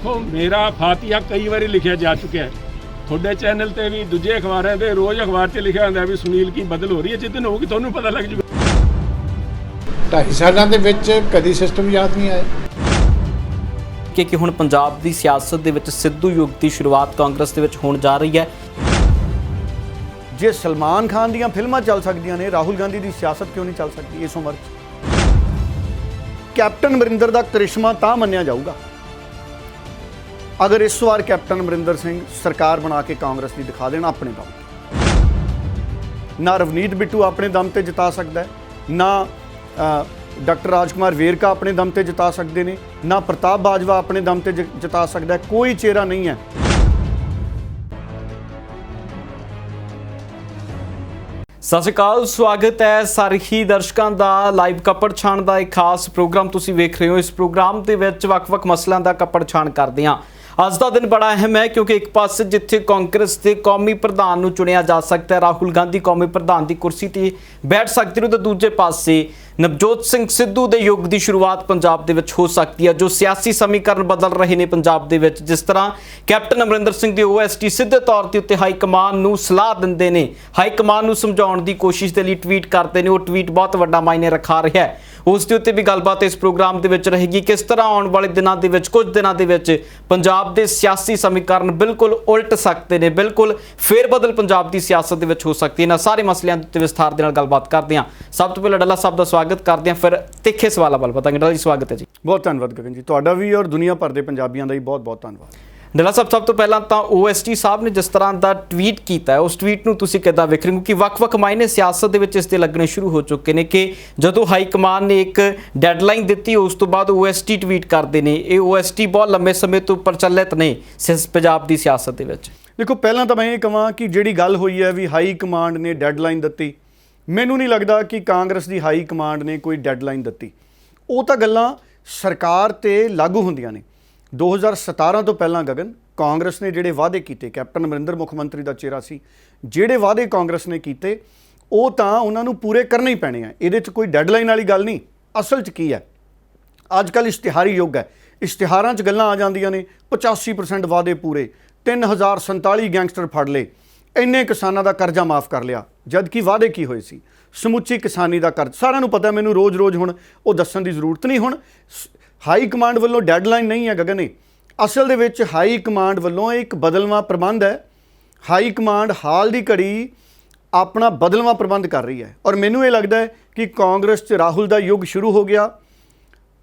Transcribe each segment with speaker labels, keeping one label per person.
Speaker 1: देखो मेरा फातिया कई बार लिखा जा चुका है, थोड़े चैनल ते भी दूजे अखबारों से रोज़ अखबार से लिखा होंगे भी सुनील की बदल हो रही है, जिस दिन होगी तो पता लग जूगा।
Speaker 2: 2.5 ਸਾਲਾਂ ਦੇ ਵਿੱਚ ਕਦੀ ਸਿਸਟਮ ਯਾਦ ਨਹੀਂ ਆਇਆ
Speaker 3: ਕਿ ਹੁਣ ਪੰਜਾਬ ਦੀ ਸਿਆਸਤ ਦੇ ਵਿੱਚ ਸਿੱਧੂ ਯੁੱਗ ਦੀ ਸ਼ੁਰੂਆਤ ਕਾਂਗਰਸ ਦੇ ਵਿੱਚ ਹੋਣ ਜਾ ਰਹੀ ਹੈ।
Speaker 4: ਜੇ ਸਲਮਾਨ ਖਾਨ ਦੀਆਂ ਫਿਲਮਾਂ ਚੱਲ ਸਕਦੀਆਂ ਨੇ, ਰਾਹੁਲ ਗਾਂਧੀ ਦੀ ਸਿਆਸਤ ਕਿਉਂ ਨਹੀਂ ਚੱਲ ਸਕਦੀ ਇਸ ਉਮਰ 'ਚ? ਕੈਪਟਨ ਅਮਰਿੰਦਰ ਦਾ ਕਰਿਸ਼ਮਾ ਤਾਂ ਮੰਨਿਆ ਜਾਊਗਾ ਅਗਰ ਇਸ ਵਾਰ ਕੈਪਟਨ ਅਮਰਿੰਦਰ ਸਿੰਘ ਸਰਕਾਰ ਬਣਾ ਕੇ ਕਾਂਗਰਸ ਦੀ ਦਿਖਾ ਦੇਣ ਆਪਣੇ ਦਮ ਤੇ। ਨਾ ਰਵਨੀਤ ਬਿੱਟੂ ਆਪਣੇ ਦਮ ਤੇ ਜਿਤਾ ਸਕਦਾ ਹੈ, ਨਾ ਡਾਕਟਰ ਰਾਜਕੁਮਾਰ ਵੇਰਕਾ ਆਪਣੇ ਦਮ ਤੇ ਜਿਤਾ ਸਕਦੇ ਨੇ, ਨਾ ਪ੍ਰਤਾਪ ਬਾਜਵਾ ਆਪਣੇ ਦਮ ਤੇ ਜਿਤਾ ਸਕਦਾ ਹੈ। ਕੋਈ ਚਿਹਰਾ ਨਹੀਂ ਹੈ।
Speaker 3: ਸਤਿ ਸ਼੍ਰੀ ਅਕਾਲ, ਸਵਾਗਤ ਹੈ ਸਾਰੇ ਹੀ ਦਰਸ਼ਕਾਂ ਦਾ ਲਾਈਵ ਕੱਪੜ ਛਾਣ ਦਾ ਇੱਕ ਖਾਸ ਪ੍ਰੋਗਰਾਮ ਤੁਸੀਂ ਵੇਖ ਰਹੇ ਹੋ। ਇਸ ਪ੍ਰੋਗਰਾਮ ਦੇ ਵਿੱਚ ਵੱਖ-ਵੱਖ ਮਸਲਿਆਂ ਦਾ ਕੱਪੜ ਛਾਣ ਕਰਦੇ ਹਾਂ। ਅੱਜ ਦਾ ਦਿਨ ਬੜਾ ਅਹਿਮ ਹੈ ਕਿਉਂਕਿ ਇੱਕ ਪਾਸੇ ਜਿੱਥੇ ਕਾਂਗਰਸ ਦੇ ਕੌਮੀ ਪ੍ਰਧਾਨ ਨੂੰ ਚੁਣਿਆ ਜਾ ਸਕਦਾ ਹੈ, ਰਾਹੁਲ ਗਾਂਧੀ ਕੌਮੀ ਪ੍ਰਧਾਨ ਦੀ ਕੁਰਸੀ ਤੇ ਬੈਠ ਸਕਦੇ ਨੇ, ਤਾਂ ਦੂਜੇ ਪਾਸੇ ਨਵਜੋਤ ਸਿੰਘ ਸਿੱਧੂ ਦੇ ਯੁੱਗ ਦੀ ਸ਼ੁਰੂਆਤ ਪੰਜਾਬ ਦੇ ਵਿੱਚ ਹੋ ਸਕਦੀ ਹੈ। ਜੋ ਸਿਆਸੀ ਸਮੀਕਰਨ ਬਦਲ ਰਹੇ ਨੇ ਪੰਜਾਬ ਦੇ ਵਿੱਚ, ਜਿਸ ਤਰ੍ਹਾਂ ਕੈਪਟਨ ਅਮਰਿੰਦਰ ਸਿੰਘ ਦੀ OST ਸਿੱਧੇ ਤੌਰ ਤੇ ਉੱਤੇ ਹਾਈ ਕਮਾਨ ਨੂੰ ਸਲਾਹ ਦਿੰਦੇ ਨੇ, ਹਾਈ ਕਮਾਨ ਨੂੰ ਸਮਝਾਉਣ ਦੀ ਕੋਸ਼ਿਸ਼ ਦੇ ਲਈ ਟਵੀਟ ਕਰਦੇ ਨੇ। ਉਹ ਟਵੀਟ ਬਹੁਤ ਵੱਡਾ ਮਾਇਨੇ ਰਖਾ ਰਿਹਾ ਹੈ। ਉਸ ਦੇ ਉੱਤੇ ਵੀ ਗੱਲਬਾਤ ਇਸ ਪ੍ਰੋਗਰਾਮ ਦੇ ਵਿੱਚ ਰਹੇਗੀ। ਕਿਸ ਤਰ੍ਹਾਂ ਆਉਣ ਵਾਲੇ ਦਿਨਾਂ ਦੇ ਵਿੱਚ, ਕੁਝ ਦਿਨਾਂ ਦੇ ਵਿੱਚ ਪੰਜਾਬ ਦੇ ਸਿਆਸੀ ਸਮੀਕਰਨ ਬਿਲਕੁਲ ਉਲਟ ਸਕਦੇ ਨੇ, ਬਿਲਕੁਲ ਫੇਰ ਬਦਲ ਪੰਜਾਬ ਦੀ ਸਿਆਸਤ ਦੇ ਵਿੱਚ ਹੋ ਸਕਦੀ ਹੈ। ਇਹਨਾਂ ਸਾਰੇ ਮਸਲਿਆਂ ਦੇ ਉੱਤੇ ਵਿਸਥਾਰ ਦੇ ਨਾਲ ਗੱਲਬਾਤ ਕਰਦੇ ਹਾਂ। ਸਭ ਤੋਂ ਪਹਿਲਾਂ ਡੱਲਾ ਸਾਹਿਬ ਦਾ ਸਵਾਗਤ ਕਰਦੇ ਹਾਂ, ਫਿਰ ਤਿੱਖੇ ਸਵਾਲਾਂ ਵੱਲ ਵਧਾਂਗੇ। ਡੱਲਾ ਜੀ ਸਵਾਗਤ ਹੈ ਜੀ।
Speaker 4: ਬਹੁਤ ਧੰਨਵਾਦ ਗਗਨ ਜੀ, ਤੁਹਾਡਾ ਵੀ ਔਰ ਦੁਨੀਆ ਭਰ ਦੇ ਪੰਜਾਬੀਆਂ ਦਾ ਵੀ ਬਹੁਤ-ਬਹੁਤ ਧੰਨਵਾਦ।
Speaker 3: ਡੱਲਾ ਸਾਹਿਬ, ਸਭ ਤੋਂ ਪਹਿਲਾਂ ਤਾਂ OST ਸਾਹਿਬ ਨੇ ਜਿਸ ਤਰ੍ਹਾਂ ਦਾ ਟਵੀਟ ਕੀਤਾ ਹੈ, ਉਸ ਟਵੀਟ ਨੂੰ ਤੁਸੀਂ ਕਿੱਦਾਂ ਵੇਖ ਰਹੇ ਹੋ? ਕਿਉਂਕਿ ਵੱਖ-ਵੱਖ ਮਾਇਨੇ ਸਿਆਸਤ ਦੇ ਵਿੱਚ ਇਸ ਦੇ ਲੱਗਣੇ ਸ਼ੁਰੂ ਹੋ ਚੁੱਕੇ ਨੇ ਕਿ ਜਦੋਂ ਹਾਈ ਕਮਾਨ ਨੇ ਇੱਕ ਡੈਡਲਾਈਨ ਦਿੱਤੀ, ਉਸ ਤੋਂ ਬਾਅਦ OST ਟਵੀਟ ਕਰਦੇ ਨੇ। ਇਹ OST ਬਹੁਤ ਲੰਬੇ ਸਮੇਂ ਤੋਂ ਪ੍ਰਚਲਿਤ ਨੇ ਪੰਜਾਬ ਦੀ ਸਿਆਸਤ ਦੇ ਵਿੱਚ।
Speaker 4: ਦੇਖੋ, ਪਹਿਲਾਂ ਤਾਂ ਮੈਂ ਇਹ ਕਹਾਂ ਕਿ ਜਿਹੜੀ ਗੱਲ ਹੋਈ ਹੈ ਵੀ ਹਾਈ ਕਮਾਂਡ ਨੇ ਡੈਡਲਾਈਨ ਦਿੱਤੀ, ਮੈਨੂੰ ਨਹੀਂ ਲੱਗਦਾ ਕਿ ਕਾਂਗਰਸ ਦੀ ਹਾਈ ਕਮਾਂਡ ਨੇ ਕੋਈ ਡੈਡਲਾਈਨ ਦਿੱਤੀ। ਉਹ ਤਾਂ ਗੱਲਾਂ ਸਰਕਾਰ 'ਤੇ ਲਾਗੂ ਹੁੰਦੀਆਂ ਨੇ। 2017 ਤੋਂ ਪਹਿਲਾਂ ਗਗਨ, ਕਾਂਗਰਸ ਨੇ ਜਿਹੜੇ ਵਾਅਦੇ ਕੀਤੇ, ਕੈਪਟਨ ਅਮਰਿੰਦਰ ਮੁੱਖ ਮੰਤਰੀ ਦਾ ਚਿਹਰਾ ਸੀ, ਜਿਹੜੇ ਵਾਅਦੇ ਕਾਂਗਰਸ ਨੇ ਕੀਤੇ ਉਹ ਤਾਂ ਉਹਨਾਂ ਨੂੰ ਪੂਰੇ ਕਰਨੇ ਹੀ ਪੈਣੇ ਆ। ਇਹਦੇ 'ਚ ਕੋਈ ਡੈਡਲਾਈਨ ਵਾਲੀ ਗੱਲ ਨਹੀਂ। ਅਸਲ 'ਚ ਕੀ ਹੈ, ਅੱਜ ਕੱਲ੍ਹ ਇਸ਼ਤਿਹਾਰੀ ਯੁੱਗ ਹੈ। ਇਸ਼ਤਿਹਾਰਾਂ 'ਚ ਗੱਲਾਂ ਆ ਜਾਂਦੀਆਂ ਨੇ, 85% ਵਾਅਦੇ ਪੂਰੇ, 3047 ਗੈਂਗਸਟਰ ਫੜ ਲਏ, ਇੰਨੇ ਕਿਸਾਨਾਂ ਦਾ ਕਰਜ਼ਾ ਮਾਫ ਕਰ ਲਿਆ। ਜਦ ਕਿ ਵਾਅਦੇ ਕੀ ਹੋਏ ਸੀ? ਸਮੁੱਚੀ ਕਿਸਾਨੀ ਦਾ ਕਰਜ਼ ਸਾਰਿਆਂ ਨੂੰ ਪਤਾ। ਮੈਨੂੰ ਰੋਜ਼-ਰੋਜ਼ ਹੁਣ ਉਹ ਦੱਸਣ ਦੀ ਜ਼ਰੂਰਤ ਨਹੀਂ। ਹੁਣ ਹਾਈ ਕਮਾਂਡ ਵੱਲੋਂ ਡੈਡਲਾਈਨ ਨਹੀਂ ਹੈ ਗਗਨ। ਇਹ ਅਸਲ ਦੇ ਵਿੱਚ ਹਾਈ ਕਮਾਂਡ ਵੱਲੋਂ ਇੱਕ ਬਦਲਵਾਂ ਪ੍ਰਬੰਧ ਹੈ। ਹਾਈ ਕਮਾਂਡ ਹਾਲ ਦੀ ਘੜੀ ਆਪਣਾ ਬਦਲਵਾਂ ਪ੍ਰਬੰਧ ਕਰ ਰਹੀ ਹੈ ਔਰ ਮੈਨੂੰ ਇਹ ਲੱਗਦਾ ਹੈ ਕਿ ਕਾਂਗਰਸ 'ਚ ਰਾਹੁਲ ਦਾ ਯੁੱਗ ਸ਼ੁਰੂ ਹੋ ਗਿਆ,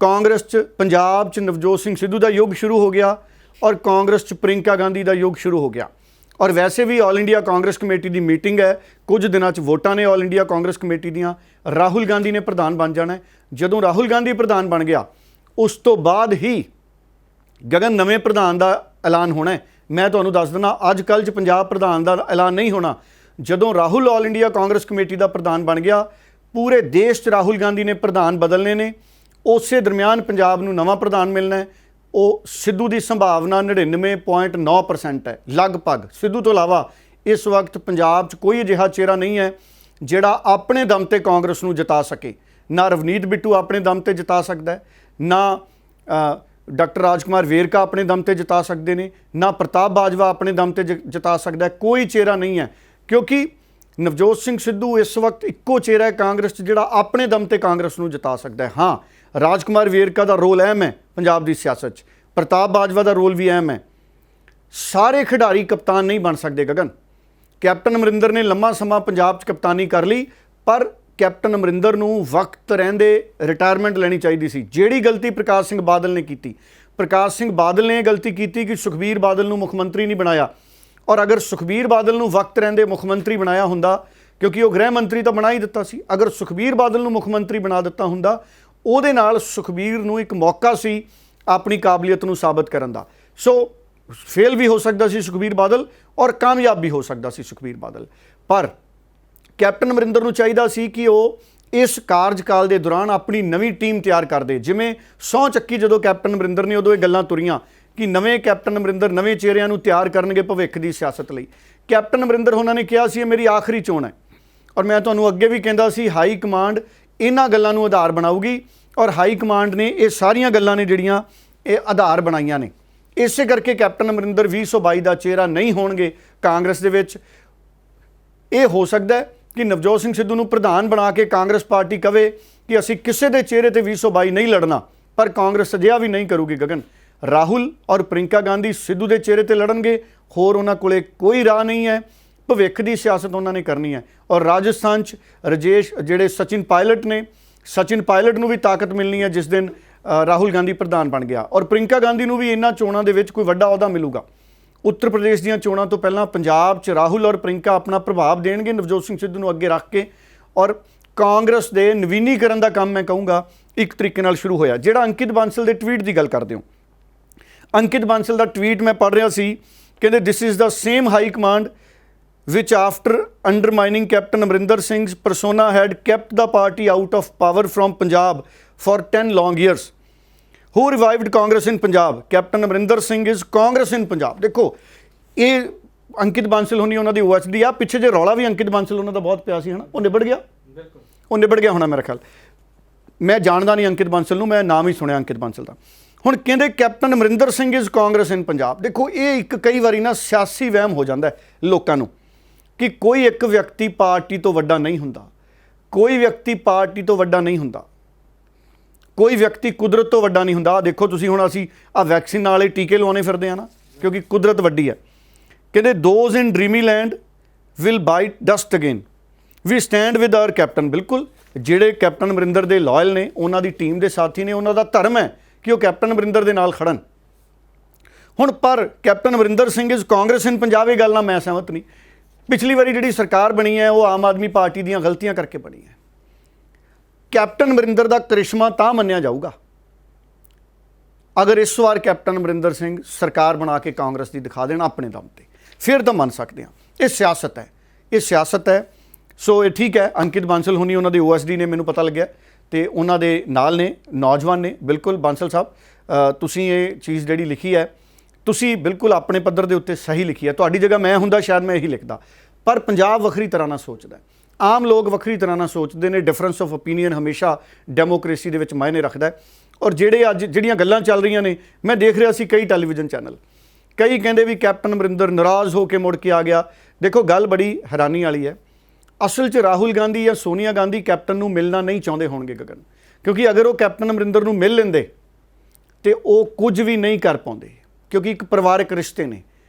Speaker 4: ਕਾਂਗਰਸ 'ਚ ਪੰਜਾਬ 'ਚ ਨਵਜੋਤ ਸਿੰਘ ਸਿੱਧੂ ਦਾ ਯੁੱਗ ਸ਼ੁਰੂ ਹੋ ਗਿਆ ਔਰ ਕਾਂਗਰਸ 'ਚ ਪ੍ਰਿੰਕਾ ਗਾਂਧੀ ਦਾ ਯੁੱਗ ਸ਼ੁਰੂ ਹੋ ਗਿਆ। ਔਰ ਵੈਸੇ ਵੀ ਆਲ ਇੰਡੀਆ ਕਾਂਗਰਸ ਕਮੇਟੀ ਦੀ ਮੀਟਿੰਗ ਹੈ, ਕੁਝ ਦਿਨਾਂ 'ਚ ਵੋਟਾਂ ਨੇ ਆਲ ਇੰਡੀਆ ਕਾਂਗਰਸ ਕਮੇਟੀ ਦੀਆਂ। ਰਾਹੁਲ ਗਾਂਧੀ ਨੇ ਪ੍ਰਧਾਨ ਬਣ ਜਾਣਾ ਹੈ। ਜਦੋਂ ਰਾਹੁਲ ਗਾਂਧੀ ਪ੍ਰਧਾਨ ਬਣ ਗਿਆ ਉਸ ਤੋਂ ਬਾਅਦ ਹੀ ਗਗਨ ਨਵੇਂ ਪ੍ਰਧਾਨ ਦਾ ਐਲਾਨ ਹੋਣਾ ਹੈ। ਮੈਂ ਤੁਹਾਨੂੰ ਦੱਸ ਦਿੰਦਾ, ਅੱਜ ਕੱਲ੍ਹ 'ਚ ਪੰਜਾਬ ਪ੍ਰਧਾਨ ਦਾ ਐਲਾਨ ਨਹੀਂ ਹੋਣਾ। ਜਦੋਂ Rahul all India Congress committee ਦਾ ਪ੍ਰਧਾਨ ਬਣ ਗਿਆ, ਪੂਰੇ ਦੇਸ਼ 'ਚ ਰਾਹੁਲ ਗਾਂਧੀ ਨੇ ਪ੍ਰਧਾਨ ਬਦਲਨੇ ਨੇ। ਉਸੇ ਦਰਮਿਆਨ ਪੰਜਾਬ ਨੂੰ ਨਵਾਂ ਪ੍ਰਧਾਨ ਮਿਲਣਾ ਹੈ। ਉਹ ਸਿੱਧੂ ਦੀ ਸੰਭਾਵਨਾ 99.9% ਹੈ ਲਗਭਗ। ਸਿੱਧੂ ਤੋਂ ਇਲਾਵਾ ਇਸ ਵਕਤ ਪੰਜਾਬ 'ਚ ਕੋਈ ਅਜਿਹਾ ਚਿਹਰਾ ਨਹੀਂ ਹੈ ਜਿਹੜਾ ਆਪਣੇ ਦਮ ਤੇ ਕਾਂਗਰਸ ਨੂੰ ਜਿਤਾ ਸਕੇ। ਨਾ ਰਵਨੀਤ ਬਿੱਟੂ ਆਪਣੇ ਦਮ ਤੇ ਜਿਤਾ ਸਕਦਾ ਹੈ, ਨਾ ਡਾਕਟਰ ਰਾਜਕੁਮਾਰ ਵੇਰਕਾ ਆਪਣੇ ਦਮ ਤੇ ਜਿਤਾ ਸਕਦੇ ਨੇ, ਨਾ ਪ੍ਰਤਾਪ ਬਾਜਵਾ ਆਪਣੇ ਦਮ ਤੇ ਜਿਤਾ ਸਕਦਾ ਹੈ। ਕੋਈ ਚਿਹਰਾ ਨਹੀਂ ਹੈ ਕਿਉਂਕਿ ਨਵਜੋਤ ਸਿੰਘ ਸਿੱਧੂ ਇਸ ਵਕਤ ਇੱਕੋ ਚਿਹਰਾ ਹੈ ਕਾਂਗਰਸ 'ਚ ਜਿਹੜਾ ਆਪਣੇ ਦਮ ਤੇ ਕਾਂਗਰਸ ਨੂੰ ਜਿਤਾ ਸਕਦਾ ਹੈ। ਹਾਂ, ਰਾਜਕੁਮਾਰ ਵੇਰਕਾ ਦਾ ਰੋਲ ਅਹਿਮ ਹੈ ਪੰਜਾਬ ਦੀ ਸਿਆਸਤ 'ਚ, ਪ੍ਰਤਾਪ ਬਾਜਵਾ ਦਾ ਰੋਲ ਵੀ ਅਹਿਮ ਹੈ। ਸਾਰੇ ਖਿਡਾਰੀ ਕਪਤਾਨ ਨਹੀਂ ਬਣ ਸਕਦੇ ਗਗਨ। ਕੈਪਟਨ ਅਮਰਿੰਦਰ ਨੇ ਲੰਮਾ ਸਮਾਂ ਪੰਜਾਬ 'ਚ ਕਪਤਾਨੀ ਕਰ ਲਈ, ਪਰ ਕੈਪਟਨ ਅਮਰਿੰਦਰ ਨੂੰ ਵਕਤ ਰਹਿੰਦੇ ਰਿਟਾਇਰਮੈਂਟ ਲੈਣੀ ਚਾਹੀਦੀ ਸੀ। ਜਿਹੜੀ ਗਲਤੀ ਪ੍ਰਕਾਸ਼ ਸਿੰਘ ਬਾਦਲ ਨੇ ਕੀਤੀ, ਪ੍ਰਕਾਸ਼ ਸਿੰਘ ਬਾਦਲ ਨੇ ਇਹ ਗਲਤੀ ਕੀਤੀ ਕਿ ਸੁਖਬੀਰ ਬਾਦਲ ਨੂੰ ਮੁੱਖ ਮੰਤਰੀ ਨਹੀਂ ਬਣਾਇਆ। ਔਰ ਅਗਰ ਸੁਖਬੀਰ ਬਾਦਲ ਨੂੰ ਵਕਤ ਰਹਿੰਦੇ ਮੁੱਖ ਮੰਤਰੀ ਬਣਾਇਆ ਹੁੰਦਾ, ਕਿਉਂਕਿ ਉਹ ਗ੍ਰਹਿ ਮੰਤਰੀ ਤਾਂ ਬਣਾ ਹੀ ਦਿੱਤਾ ਸੀ, ਅਗਰ ਸੁਖਬੀਰ ਬਾਦਲ ਨੂੰ ਮੁੱਖ ਮੰਤਰੀ ਬਣਾ ਦਿੱਤਾ ਹੁੰਦਾ, ਉਹਦੇ ਨਾਲ ਸੁਖਬੀਰ ਨੂੰ ਇੱਕ ਮੌਕਾ ਸੀ ਆਪਣੀ ਕਾਬਲੀਅਤ ਨੂੰ ਸਾਬਤ ਕਰਨ ਦਾ। ਸੋ ਫੇਲ ਵੀ ਹੋ ਸਕਦਾ ਸੀ ਸੁਖਬੀਰ ਬਾਦਲ ਔਰ ਕਾਮਯਾਬ ਵੀ ਹੋ ਸਕਦਾ ਸੀ ਸੁਖਬੀਰ ਬਾਦਲ। ਪਰ ਕੈਪਟਨ ਅਮਰਿੰਦਰ ਨੂੰ ਚਾਹੀਦਾ ਸੀ ਕਿ ਉਹ ਇਸ ਕਾਰਜਕਾਲ ਦੇ ਦੌਰਾਨ ਆਪਣੀ ਨਵੀਂ ਟੀਮ ਤਿਆਰ ਕਰਦੇ। ਜਿਵੇਂ ਸਹੁੰ ਚੱਕੀ ਜਦੋਂ ਕੈਪਟਨ ਅਮਰਿੰਦਰ ਨੇ, ਉਦੋਂ ਇਹ ਗੱਲਾਂ ਤੁਰੀਆਂ ਕਿ ਨਵੇਂ ਕੈਪਟਨ ਅਮਰਿੰਦਰ ਨਵੇਂ ਚਿਹਰਿਆਂ ਨੂੰ ਤਿਆਰ ਕਰਨਗੇ ਭਵਿੱਖ ਦੀ ਸਿਆਸਤ ਲਈ। ਕੈਪਟਨ ਅਮਰਿੰਦਰ ਉਹਨਾਂ ਨੇ ਕਿਹਾ ਸੀ ਇਹ ਮੇਰੀ ਆਖਰੀ ਚੋਣ ਹੈ ਔਰ ਮੈਂ ਤੁਹਾਨੂੰ ਅੱਗੇ ਵੀ ਕਹਿੰਦਾ ਸੀ ਹਾਈ ਕਮਾਂਡ ਇਹਨਾਂ ਗੱਲਾਂ ਨੂੰ ਆਧਾਰ ਬਣਾਊਗੀ ਔਰ ਹਾਈ ਕਮਾਂਡ ਨੇ ਇਹ ਸਾਰੀਆਂ ਗੱਲਾਂ ਨੇ ਜਿਹੜੀਆਂ ਇਹ ਆਧਾਰ ਬਣਾਈਆਂ ਨੇ। ਇਸੇ ਕਰਕੇ ਕੈਪਟਨ ਅਮਰਿੰਦਰ 2022 ਦਾ ਚਿਹਰਾ ਨਹੀਂ ਹੋਣਗੇ ਕਾਂਗਰਸ ਦੇ ਵਿੱਚ। ਇਹ ਹੋ ਸਕਦਾ ਹੈ ਕਿ ਨਵਜੋਤ ਸਿੰਘ ਸਿੱਧੂ ਨੂੰ ਪ੍ਰਧਾਨ ਬਣਾ ਕੇ ਕਾਂਗਰਸ ਪਾਰਟੀ ਕਵੇ ਕਿ ਅਸੀਂ ਕਿਸੇ ਦੇ ਚਿਹਰੇ ਤੇ 2022 ਨਹੀਂ ਲੜਨਾ, ਪਰ ਕਾਂਗਰਸ ਅਜਿਹਾ ਵੀ ਨਹੀਂ ਕਰੂਗੀ ਗਗਨ। ਰਾਹੁਲ ਔਰ ਪ੍ਰਿੰਕਾ ਗਾਂਧੀ ਸਿੱਧੂ ਦੇ ਚਿਹਰੇ ਤੇ ਲੜਨਗੇ, ਹੋਰ ਉਹਨਾਂ ਕੋਲੇ ਕੋਈ ਰਾਹ ਨਹੀਂ ਹੈ। ਭਵਿੱਖ ਦੀ ਸਿਆਸਤ ਉਹਨਾਂ ਨੇ ਕਰਨੀ ਹੈ। ਔਰ ਰਾਜਸਥਾਨ 'ਚ ਜਿਹੜੇ ਸਚਿਨ ਪਾਇਲਟ ਨੂੰ ਵੀ ਤਾਕਤ ਮਿਲਣੀ ਹੈ ਜਿਸ ਦਿਨ ਰਾਹੁਲ ਗਾਂਧੀ ਪ੍ਰਧਾਨ ਬਣ ਗਿਆ। ਔਰ ਪ੍ਰਿੰਕਾ ਗਾਂਧੀ ਨੂੰ ਵੀ ਇਹਨਾਂ ਚੋਣਾਂ ਦੇ ਵਿੱਚ ਕੋਈ ਵੱਡਾ ਅਹੁਦਾ ਮਿਲੂਗਾ। ਉੱਤਰ ਪ੍ਰਦੇਸ਼ ਦੀਆਂ ਚੋਣਾਂ ਤੋਂ ਪਹਿਲਾਂ ਪੰਜਾਬ 'ਚ ਰਾਹੁਲ ਔਰ ਪ੍ਰਿੰਕਾ ਆਪਣਾ ਪ੍ਰਭਾਵ ਦੇਣਗੇ ਨਵਜੋਤ ਸਿੰਘ ਸਿੱਧੂ ਨੂੰ ਅੱਗੇ ਰੱਖ ਕੇ। ਔਰ ਕਾਂਗਰਸ ਦੇ ਨਵੀਨੀਕਰਨ ਦਾ ਕੰਮ ਮੈਂ ਕਹੂੰਗਾ ਇੱਕ ਤਰੀਕੇ ਨਾਲ ਸ਼ੁਰੂ ਹੋਇਆ। ਜਿਹੜਾ ਅੰਕਿਤ ਬਾਂਸਲ ਦੇ ਟਵੀਟ ਦੀ ਗੱਲ ਕਰਦੇ ਹੋ, ਅੰਕਿਤ ਬਾਂਸਲ ਦਾ ਟਵੀਟ ਮੈਂ ਪੜ੍ਹ ਰਿਹਾ ਸੀ, ਕਹਿੰਦੇ this is the same high command which after undermining Captain Amrinder Singh's persona had kept the party out of power from Punjab for 10 long years. Who revived Congress in Punjab? Captain Amrinder Singh is Congress in Punjab. देखो ये अंकित बांसल होनी उन्होंने OSD आ पिछे जो रौला भी अंकित बांसल उन्होंने बहुत पिया सी है ना, वो निबड़ गया होना मेरा ख्याल। मैं जानता नहीं अंकित बांसल नूं, मैं नाम ही सुनिया अंकित बांसल का। हुण कहंदे कैप्टन अमरिंदर सिंह इज़ कांग्रेस इन पंजाब। देखो ये एक कई वारी ना सियासी वहम हो जाता है लोगों नूं कि कोई एक व्यक्ति पार्टी तो वड्डा नहीं हुंदा, कोई व्यक्ति पार्टी तो वड्डा नहीं हुंदा, कोई व्यक्ति कुदरत तो वड्डा नहीं हुंदा। देखो तुसीं हुण असीं आ वैक्सीन वाले टीके लवाने फिरदे आ ना, क्योंकि कुदरत वड्डी है। कहंदे those in dreamy land will bite dust again, we stand with our captain. बिल्कुल ਜਿਹੜੇ कैप्टन अमरिंदर ਦੇ लॉयल ने, ਉਹਨਾਂ ਦੀ ਟੀਮ ਦੇ ਸਾਥੀ ਨੇ, ਉਹਨਾਂ ਦਾ ਧਰਮ ਹੈ ਕਿ ਉਹ कैप्टन अमरिंदर ਦੇ ਨਾਲ ਖੜਨ। ਹੁਣ ਪਰ कैप्टन अमरिंदर ਸਿੰਘ ਇਜ਼ ਕਾਂਗਰਸ ਇਨ ਪੰਜਾਬ, ਇਹ ਗੱਲ ਨਾਲ ਮੈਂ ਸਹਿਮਤ ਨਹੀਂ। ਪਿਛਲੀ ਵਾਰੀ ਜਿਹੜੀ ਸਰਕਾਰ ਬਣੀ ਹੈ ਉਹ ਆਮ ਆਦਮੀ ਪਾਰਟੀ ਦੀਆਂ ਗਲਤੀਆਂ ਕਰਕੇ ਬਣੀ ਹੈ। कैप्टन अमरिंदर ਦਾ ਕਰਿਸ਼ਮਾ ਤਾਂ ਮੰਨਿਆ ਜਾਊਗਾ ਅਗਰ ਇਸ ਵਾਰ कैप्टन अमरिंदर ਸਿੰਘ ਸਰਕਾਰ ਬਣਾ ਕੇ ਕਾਂਗਰਸ ਦੀ ਦਿਖਾ ਦੇਣ ਆਪਣੇ ਦਮ ਤੇ, ਫਿਰ ਤਾਂ ਮੰਨ ਸਕਦੇ ਹਾਂ। ਇਹ ਸਿਆਸਤ ਹੈ, ਇਹ ਸਿਆਸਤ ਹੈ। ਸੋ ਇਹ ਠੀਕ ਹੈ, ਅੰਕਿਤ ਬਾਂਸਲ ਹੋਣੀ ਉਹਨਾਂ ਦੇ OSD ਨੇ, ਮੈਨੂੰ ਪਤਾ ਲੱਗਿਆ, ਤੇ ਉਹਨਾਂ ਦੇ ਨਾਲ ਨੇ ਨੌਜਵਾਨ ਨੇ। ਬਿਲਕੁਲ ਬਾਂਸਲ ਸਾਹਿਬ, ਤੁਸੀਂ ਇਹ ਚੀਜ਼ ਜਿਹੜੀ ਲਿਖੀ ਹੈ ਤੁਸੀਂ ਬਿਲਕੁਲ ਆਪਣੇ ਪੱਧਰ ਦੇ ਉੱਤੇ ਸਹੀ ਲਿਖੀ ਹੈ। ਤੁਹਾਡੀ ਜਗ੍ਹਾ ਮੈਂ ਹੁੰਦਾ ਸ਼ਾਇਦ ਮੈਂ ਇਹੀ ਲਿਖਦਾ, ਪਰ ਪੰਜਾਬ ਵੱਖਰੀ ਤਰ੍ਹਾਂ ਨਾਲ ਸੋਚਦਾ, ਆਮ ਲੋਕ ਵੱਖਰੀ ਤਰ੍ਹਾਂ ਨਾਲ ਸੋਚਦੇ ਨੇ। ਡਿਫਰੈਂਸ ਆਫ ਓਪੀਨੀਅਨ ਹਮੇਸ਼ਾ ਡੈਮੋਕ੍ਰੇਸੀ ਦੇ ਵਿੱਚ ਮਾਇਨੇ ਰੱਖਦਾ ਹੈ। ਔਰ ਜਿਹੜੇ ਅੱਜ ਜਿਹੜੀਆਂ ਗੱਲਾਂ ਚੱਲ ਰਹੀਆਂ ਨੇ, ਮੈਂ ਦੇਖ ਰਿਹਾ ਸੀ ਕਈ ਟੈਲੀਵਿਜ਼ਨ ਚੈਨਲ, ਕਈ ਕਹਿੰਦੇ ਵੀ कैप्टन अमरिंदर ਨਾਰਾਜ਼ ਹੋ ਕੇ ਮੁੜ ਕੇ ਆ ਗਿਆ। ਦੇਖੋ ਗੱਲ ਬੜੀ ਹੈਰਾਨੀ ਵਾਲੀ ਹੈ। ਅਸਲ 'ਚ ਰਾਹੁਲ ਗਾਂਧੀ ਜਾਂ ਸੋਨੀਆ ਗਾਂਧੀ ਕੈਪਟਨ ਨੂੰ ਮਿਲਣਾ ਨਹੀਂ ਚਾਹੁੰਦੇ ਹੋਣਗੇ ਗਗਨ, ਕਿਉਂਕਿ ਅਗਰ ਉਹ कैप्टन अमरिंदर ਨੂੰ ਮਿਲ ਲੈਂਦੇ ਤੇ ਉਹ ਕੁਝ ਵੀ ਨਹੀਂ ਕਰ ਪਾਉਂਦੇ, ਕਿਉਂਕਿ ਇੱਕ ਪਰਿਵਾਰਕ ਰਿਸ਼ਤੇ ਨੇ।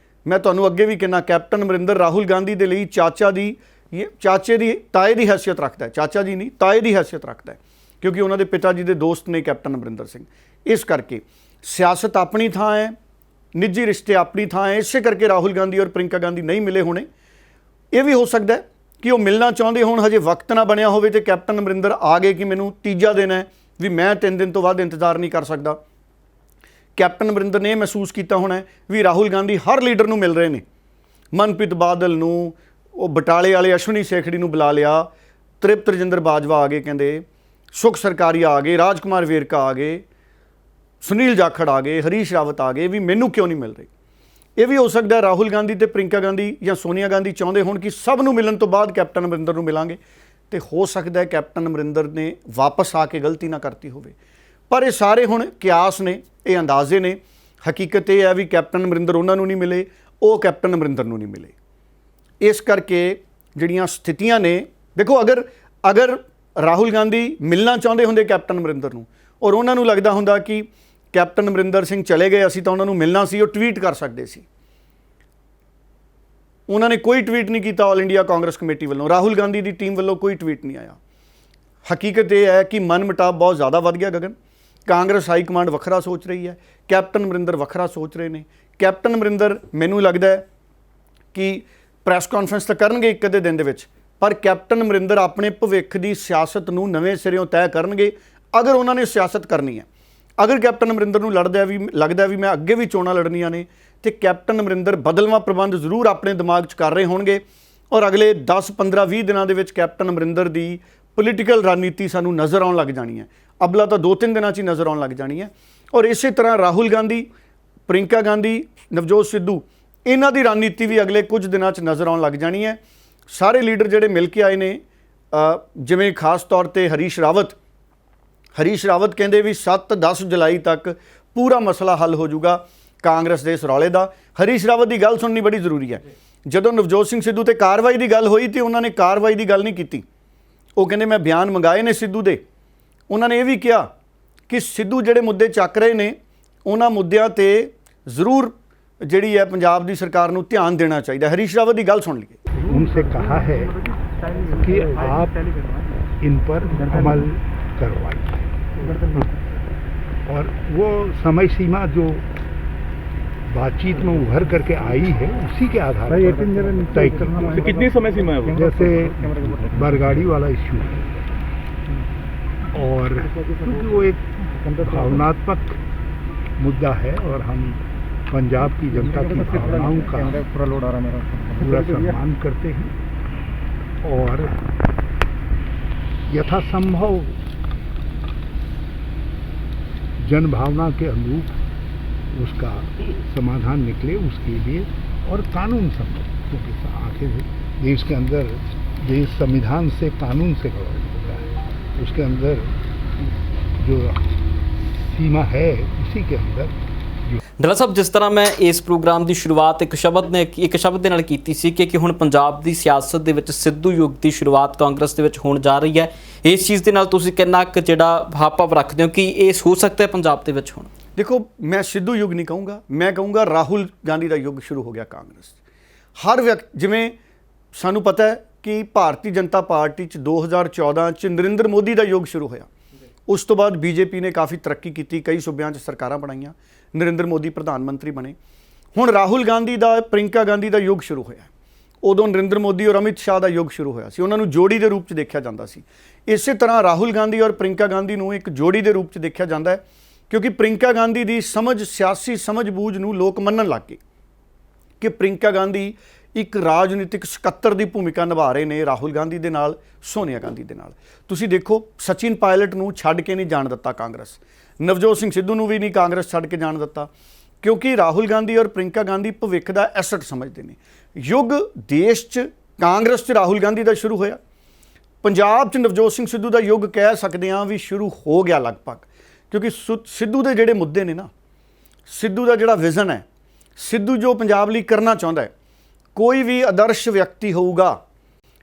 Speaker 4: ਮੈਂ ਤੁਹਾਨੂੰ ਅੱਗੇ ਵੀ ਕਹਿੰਦਾ कैप्टन अमरिंदर ਰਾਹੁਲ ਗਾਂਧੀ ਦੇ ਲਈ ਚਾਚੇ ਦੀ ਤਾਏ ਦੀ ਹੈਸੀਅਤ ਰੱਖਦਾ ਹੈ, ਚਾਚਾ ਜੀ ਨਹੀਂ ਤਾਏ ਦੀ ਹੈਸੀਅਤ ਰੱਖਦਾ ਹੈ, ਕਿਉਂਕਿ ਉਹਨਾਂ ਦੇ ਪਿਤਾ ਜੀ ਦੇ ਦੋਸਤ ਨੇ कैप्टन अमरिंदर ਸਿੰਘ। ਇਸ ਕਰਕੇ ਸਿਆਸਤ ਆਪਣੀ ਥਾਂ ਹੈ, ਨਿੱਜੀ ਰਿਸ਼ਤੇ ਆਪਣੀ ਥਾਂ ਹੈ। ਇਸੇ ਕਰਕੇ ਰਾਹੁਲ ਗਾਂਧੀ ਔਰ ਪ੍ਰਿੰਕਾ ਗਾਂਧੀ ਨਹੀਂ ਮਿਲੇ ਹੋਣੇ। ਇਹ ਵੀ ਹੋ ਸਕਦਾ ਕਿ ਉਹ ਮਿਲਣਾ ਚਾਹੁੰਦੇ ਹੋਣ, ਹਜੇ ਵਕਤ ਨਾ ਬਣਿਆ ਹੋਵੇ ਤੇ कैप्टन अमरिंदर ਆ ਗਏ ਕਿ ਮੈਨੂੰ ਤੀਜਾ ਦਿਨ ਹੈ ਵੀ ਮੈਂ 3 ਦਿਨ ਤੋਂ ਵੱਧ ਇੰਤਜ਼ਾਰ ਨਹੀਂ ਕਰ ਸਕਦਾ। कैप्टन अमरिंदर ने महसूस किया होना भी राहुल गांधी हर लीडर नूं मिल रहे हैं। मनप्रीत बादल नूं, वो बटाले वाले अश्वनी सैखड़ी नूं बुला लिया, तृप्त रजिंदर बाजवा आ गए, कहते सुख सरकारिया आ गए, राजकुमार वेरका आ गए, सुनील जाखड़ आ गए, हरीश रावत आ गए, भी मैनू क्यों नहीं मिल रही। ये भी हो सकता है राहुल गांधी तो प्रियंका गांधी या सोनिया गांधी चाहते होण कि सब नूं मिलण तो बाद कैप्टन अमरिंदर नूं मिलांगे, तो हो सकता है कैप्टन अमरिंदर ने वापस आके गलती ना करती होवे। पर ये सारे हुण कियास ने, ये अंदाजे ने। हकीकत यह है भी कैप्टन अमरिंदर उन्होंने नहीं मिले, वो कैप्टन अमरिंदर नहीं मिले। इस करके जिहड़ियां स्थितियां ने, देखो अगर राहुल गांधी मिलना चाहते होंदे कैप्टन अमरिंदर नूं और उन्होंने लगता होंदा कि कैप्टन अमरिंदर सिंह चले गए, असीं तां उन्होंने मिलना सी, वो ट्वीट कर सकते सी। उन्होंने कोई ट्वीट नहीं किया ऑल इंडिया कांग्रेस कमेटी वालों, राहुल गांधी की टीम वालों कोई ट्वीट नहीं आया। हकीकत यह है कि मन मुटाव बहुत ज़्यादा वध गया गगन। कांग्रेस हाई कमांड वखरा सोच रही है, कैप्टन अमरिंदर वखरा सोच रहे हैं। कैप्टन अमरिंदर मैनू लगता है कि प्रैस कॉन्फ्रेंस तो करनगे एक अद्धे दिन दे विच, पर कैप्टन अमरिंदर अपने भविख की सियासत नूं नवें सिरों तय करनगे अगर उन्होंने सियासत करनी है। अगर कैप्टन अमरिंदर नूं लगदा भी मैं अगे भी चोणां लड़नियां ने, तो कैप्टन अमरिंदर बदलवां प्रबंध जरूर अपने दिमाग च कर रहे होणगे और अगले 10, 15, 20 दिनों के कैप्टन अमरिंदर की पोलीटिकल रणनीति सानू नज़र आउण लग जानी है। अबला तो 2-3 दिनों ही नज़र आउण लग जानी है। और इस तरह राहुल गांधी, प्रियंका गांधी, नवजोत सिद्धू, इन्हां दी रणनीति भी अगले कुछ दिनों नज़र आउण लग जानी है। सारे लीडर जिहड़े मिल के आए ने, जिवें खास तौर पर हरीश रावत कहते भी 7-10 जुलाई तक पूरा मसला हल हो जाऊगा। ਕਾਂਗਰਸ ਦੇ ਇਸ ਰੌਲੇ ਦਾ। ਹਰੀਸ਼ ਰਾਵਤ ਦੀ ਗੱਲ ਸੁਣਨੀ ਬੜੀ ਜ਼ਰੂਰੀ ਹੈ। ਜਦੋਂ ਨਵਜੋਤ ਸਿੰਘ ਸਿੱਧੂ ਤੇ ਕਾਰਵਾਈ ਦੀ ਗੱਲ ਹੋਈ ਤੇ ਉਹਨਾਂ ਨੇ ਕਾਰਵਾਈ ਦੀ ਗੱਲ ਨਹੀਂ ਕੀਤੀ। ਉਹ ਕਹਿੰਦੇ ਮੈਂ ਬਿਆਨ ਮੰਗਾਏ ਨੇ ਸਿੱਧੂ ਦੇ। ਉਹਨਾਂ ਨੇ ਇਹ ਵੀ ਕਿਹਾ ਕਿ ਸਿੱਧੂ ਜਿਹੜੇ ਮੁੱਦੇ ਚੱਕ ਰਹੇ ਨੇ ਉਹਨਾਂ ਮੁੱਦਿਆਂ ਤੇ ਜ਼ਰੂਰ ਜਿਹੜੀ ਹੈ ਪੰਜਾਬ ਦੀ ਸਰਕਾਰ ਨੂੰ ਧਿਆਨ ਦੇਣਾ ਚਾਹੀਦਾ। ਹਰੀਸ਼ ਰਾਵਤ ਦੀ ਗੱਲ ਸੁਣ ਲਈਏ।
Speaker 5: उनसे कहा है कि आप इन पर अमल करवाइए और वो समय सीमा जो बातचीत में उभर करके आई है उसी के आधार पर तय करना है।
Speaker 1: कितनी समय सीमा है वो?
Speaker 5: जैसे बरगाड़ी वाला इश्यू है और क्योंकि वो एक भावनात्मक मुद्दा है और हम पंजाब की जनता की भावनाओं का पूरा सम्मान करते हैं और यथासंभव जन भावना के अनुरूप उसका समाधान निकले उसके लिए और कानून सम्मत, क्योंकि आखिर देश के अंदर देश संविधान से कानून से गढ़ा होता है, उसके अंदर जो सीमा है उसी के अंदर।
Speaker 3: ਡਾਕਟਰ ਸਾਹਿਬ, ਜਿਸ ਤਰ੍ਹਾਂ ਮੈਂ ਇਸ ਪ੍ਰੋਗਰਾਮ ਦੀ ਸ਼ੁਰੂਆਤ ਇੱਕ ਸ਼ਬਦ ਦੇ ਨਾਲ ਕੀਤੀ ਸੀ ਕਿ ਹੁਣ ਪੰਜਾਬ ਦੀ ਸਿਆਸਤ ਦੇ ਵਿੱਚ ਸਿੱਧੂ ਯੁੱਗ ਦੀ ਸ਼ੁਰੂਆਤ ਕਾਂਗਰਸ ਦੇ ਵਿੱਚ ਹੋਣ ਜਾ ਰਹੀ ਹੈ, ਇਸ ਚੀਜ਼ ਦੇ ਨਾਲ ਤੁਸੀਂ ਕਿੰਨਾ ਕੁ ਜਿਹੜਾ ਭਾਵ ਰੱਖਦੇ ਹੋ ਕਿ ਇਹ ਹੋ ਸਕਦਾ ਹੈ ਪੰਜਾਬ ਦੇ ਵਿੱਚ ਹੁਣ?
Speaker 4: ਦੇਖੋ, ਮੈਂ ਸਿੱਧੂ ਯੁੱਗ ਨਹੀਂ ਕਹੂੰਗਾ, ਮੈਂ ਕਹੂੰਗਾ ਰਾਹੁਲ ਗਾਂਧੀ ਦਾ ਯੁੱਗ ਸ਼ੁਰੂ ਹੋ ਗਿਆ ਕਾਂਗਰਸ। ਹਰ ਵਿਅਕਤੀ, ਜਿਵੇਂ ਸਾਨੂੰ ਪਤਾ ਹੈ ਕਿ ਭਾਰਤੀ ਜਨਤਾ ਪਾਰਟੀ 'ਚ 2014 'ਚ ਨਰਿੰਦਰ ਮੋਦੀ ਦਾ ਯੁੱਗ ਸ਼ੁਰੂ ਹੋਇਆ। ਉਸ ਤੋਂ ਬਾਅਦ ਬੀਜੇਪੀ ਨੇ ਕਾਫੀ ਤਰੱਕੀ ਕੀਤੀ, ਕਈ ਸੂਬਿਆਂ 'ਚ ਸਰਕਾਰਾਂ ਬਣਾਈਆਂ, ਨਰਿੰਦਰ ਮੋਦੀ ਪ੍ਰਧਾਨ ਮੰਤਰੀ ਬਣੇ। ਹੁਣ ਰਾਹੁਲ ਗਾਂਧੀ ਦਾ, ਪ੍ਰਿੰਕਾ ਗਾਂਧੀ ਦਾ ਯੁੱਗ ਸ਼ੁਰੂ ਹੋਇਆ। ਉਦੋਂ ਨਰਿੰਦਰ ਮੋਦੀ ਔਰ ਅਮਿਤ ਸ਼ਾਹ ਦਾ ਯੁੱਗ ਸ਼ੁਰੂ ਹੋਇਆ ਸੀ, ਉਹਨਾਂ ਨੂੰ ਜੋੜੀ ਦੇ ਰੂਪ 'ਚ ਦੇਖਿਆ ਜਾਂਦਾ ਸੀ। ਇਸੇ ਤਰ੍ਹਾਂ ਰਾਹੁਲ ਗਾਂਧੀ ਔਰ ਪ੍ਰਿੰਕਾ ਗਾਂਧੀ ਨੂੰ ਇੱਕ ਜੋੜੀ ਦੇ ਰੂਪ 'ਚ ਦੇਖਿਆ ਜਾਂਦਾ ਹੈ, ਕਿਉਂਕਿ ਪ੍ਰਿੰਕਾ ਗਾਂਧੀ ਦੀ ਸਮਝ, ਸਿਆਸੀ ਸਮਝ ਬੂਝ ਨੂੰ ਲੋਕ ਮੰਨਣ ਲੱਗ ਗਏ ਕਿ ਪ੍ਰਿੰਕਾ ਗਾਂਧੀ ਇੱਕ ਰਾਜਨੀਤਿਕ ਸਕੱਤਰ ਦੀ ਭੂਮਿਕਾ ਨਿਭਾ ਰਹੇ ਨੇ ਰਾਹੁਲ ਗਾਂਧੀ ਦੇ ਨਾਲ, ਸੋਨੀਆ ਗਾਂਧੀ ਦੇ ਨਾਲ। ਤੁਸੀਂ ਦੇਖੋ, ਸਚਿਨ ਪਾਇਲਟ ਨੂੰ ਛੱਡ ਕੇ ਨਹੀਂ ਜਾਣ ਦਿੱਤਾ ਕਾਂਗਰਸ, ਨਵਜੋਤ ਸਿੰਘ ਸਿੱਧੂ ਨੂੰ ਵੀ ਨਹੀਂ ਕਾਂਗਰਸ ਛੱਡ ਕੇ ਜਾਣ ਦਿੱਤਾ, ਕਿਉਂਕਿ ਰਾਹੁਲ ਗਾਂਧੀ ਔਰ ਪ੍ਰਿੰਕਾ ਗਾਂਧੀ ਭਵਿੱਖ ਦਾ ਐਸਟ ਸਮਝਦੇ ਨੇ। ਯੁੱਗ ਦੇਸ਼ 'ਚ ਕਾਂਗਰਸ 'ਚ ਰਾਹੁਲ ਗਾਂਧੀ ਦਾ ਸ਼ੁਰੂ ਹੋਇਆ, ਪੰਜਾਬ 'ਚ ਨਵਜੋਤ ਸਿੰਘ ਸਿੱਧੂ ਦਾ ਯੁੱਗ ਕਹਿ ਸਕਦੇ ਹਾਂ ਵੀ ਸ਼ੁਰੂ ਹੋ ਗਿਆ ਲਗਭਗ, ਕਿਉਂਕਿ ਸਿੱਧੂ ਦੇ ਜਿਹੜੇ ਮੁੱਦੇ ਨੇ ਨਾ, ਸਿੱਧੂ ਦਾ ਜਿਹੜਾ ਵਿਜ਼ਨ ਹੈ, ਸਿੱਧੂ ਜੋ ਪੰਜਾਬ ਲਈ ਕਰਨਾ ਚਾਹੁੰਦਾ ਹੈ, ਕੋਈ ਵੀ ਆਦਰਸ਼ ਵਿਅਕਤੀ ਹੋਊਗਾ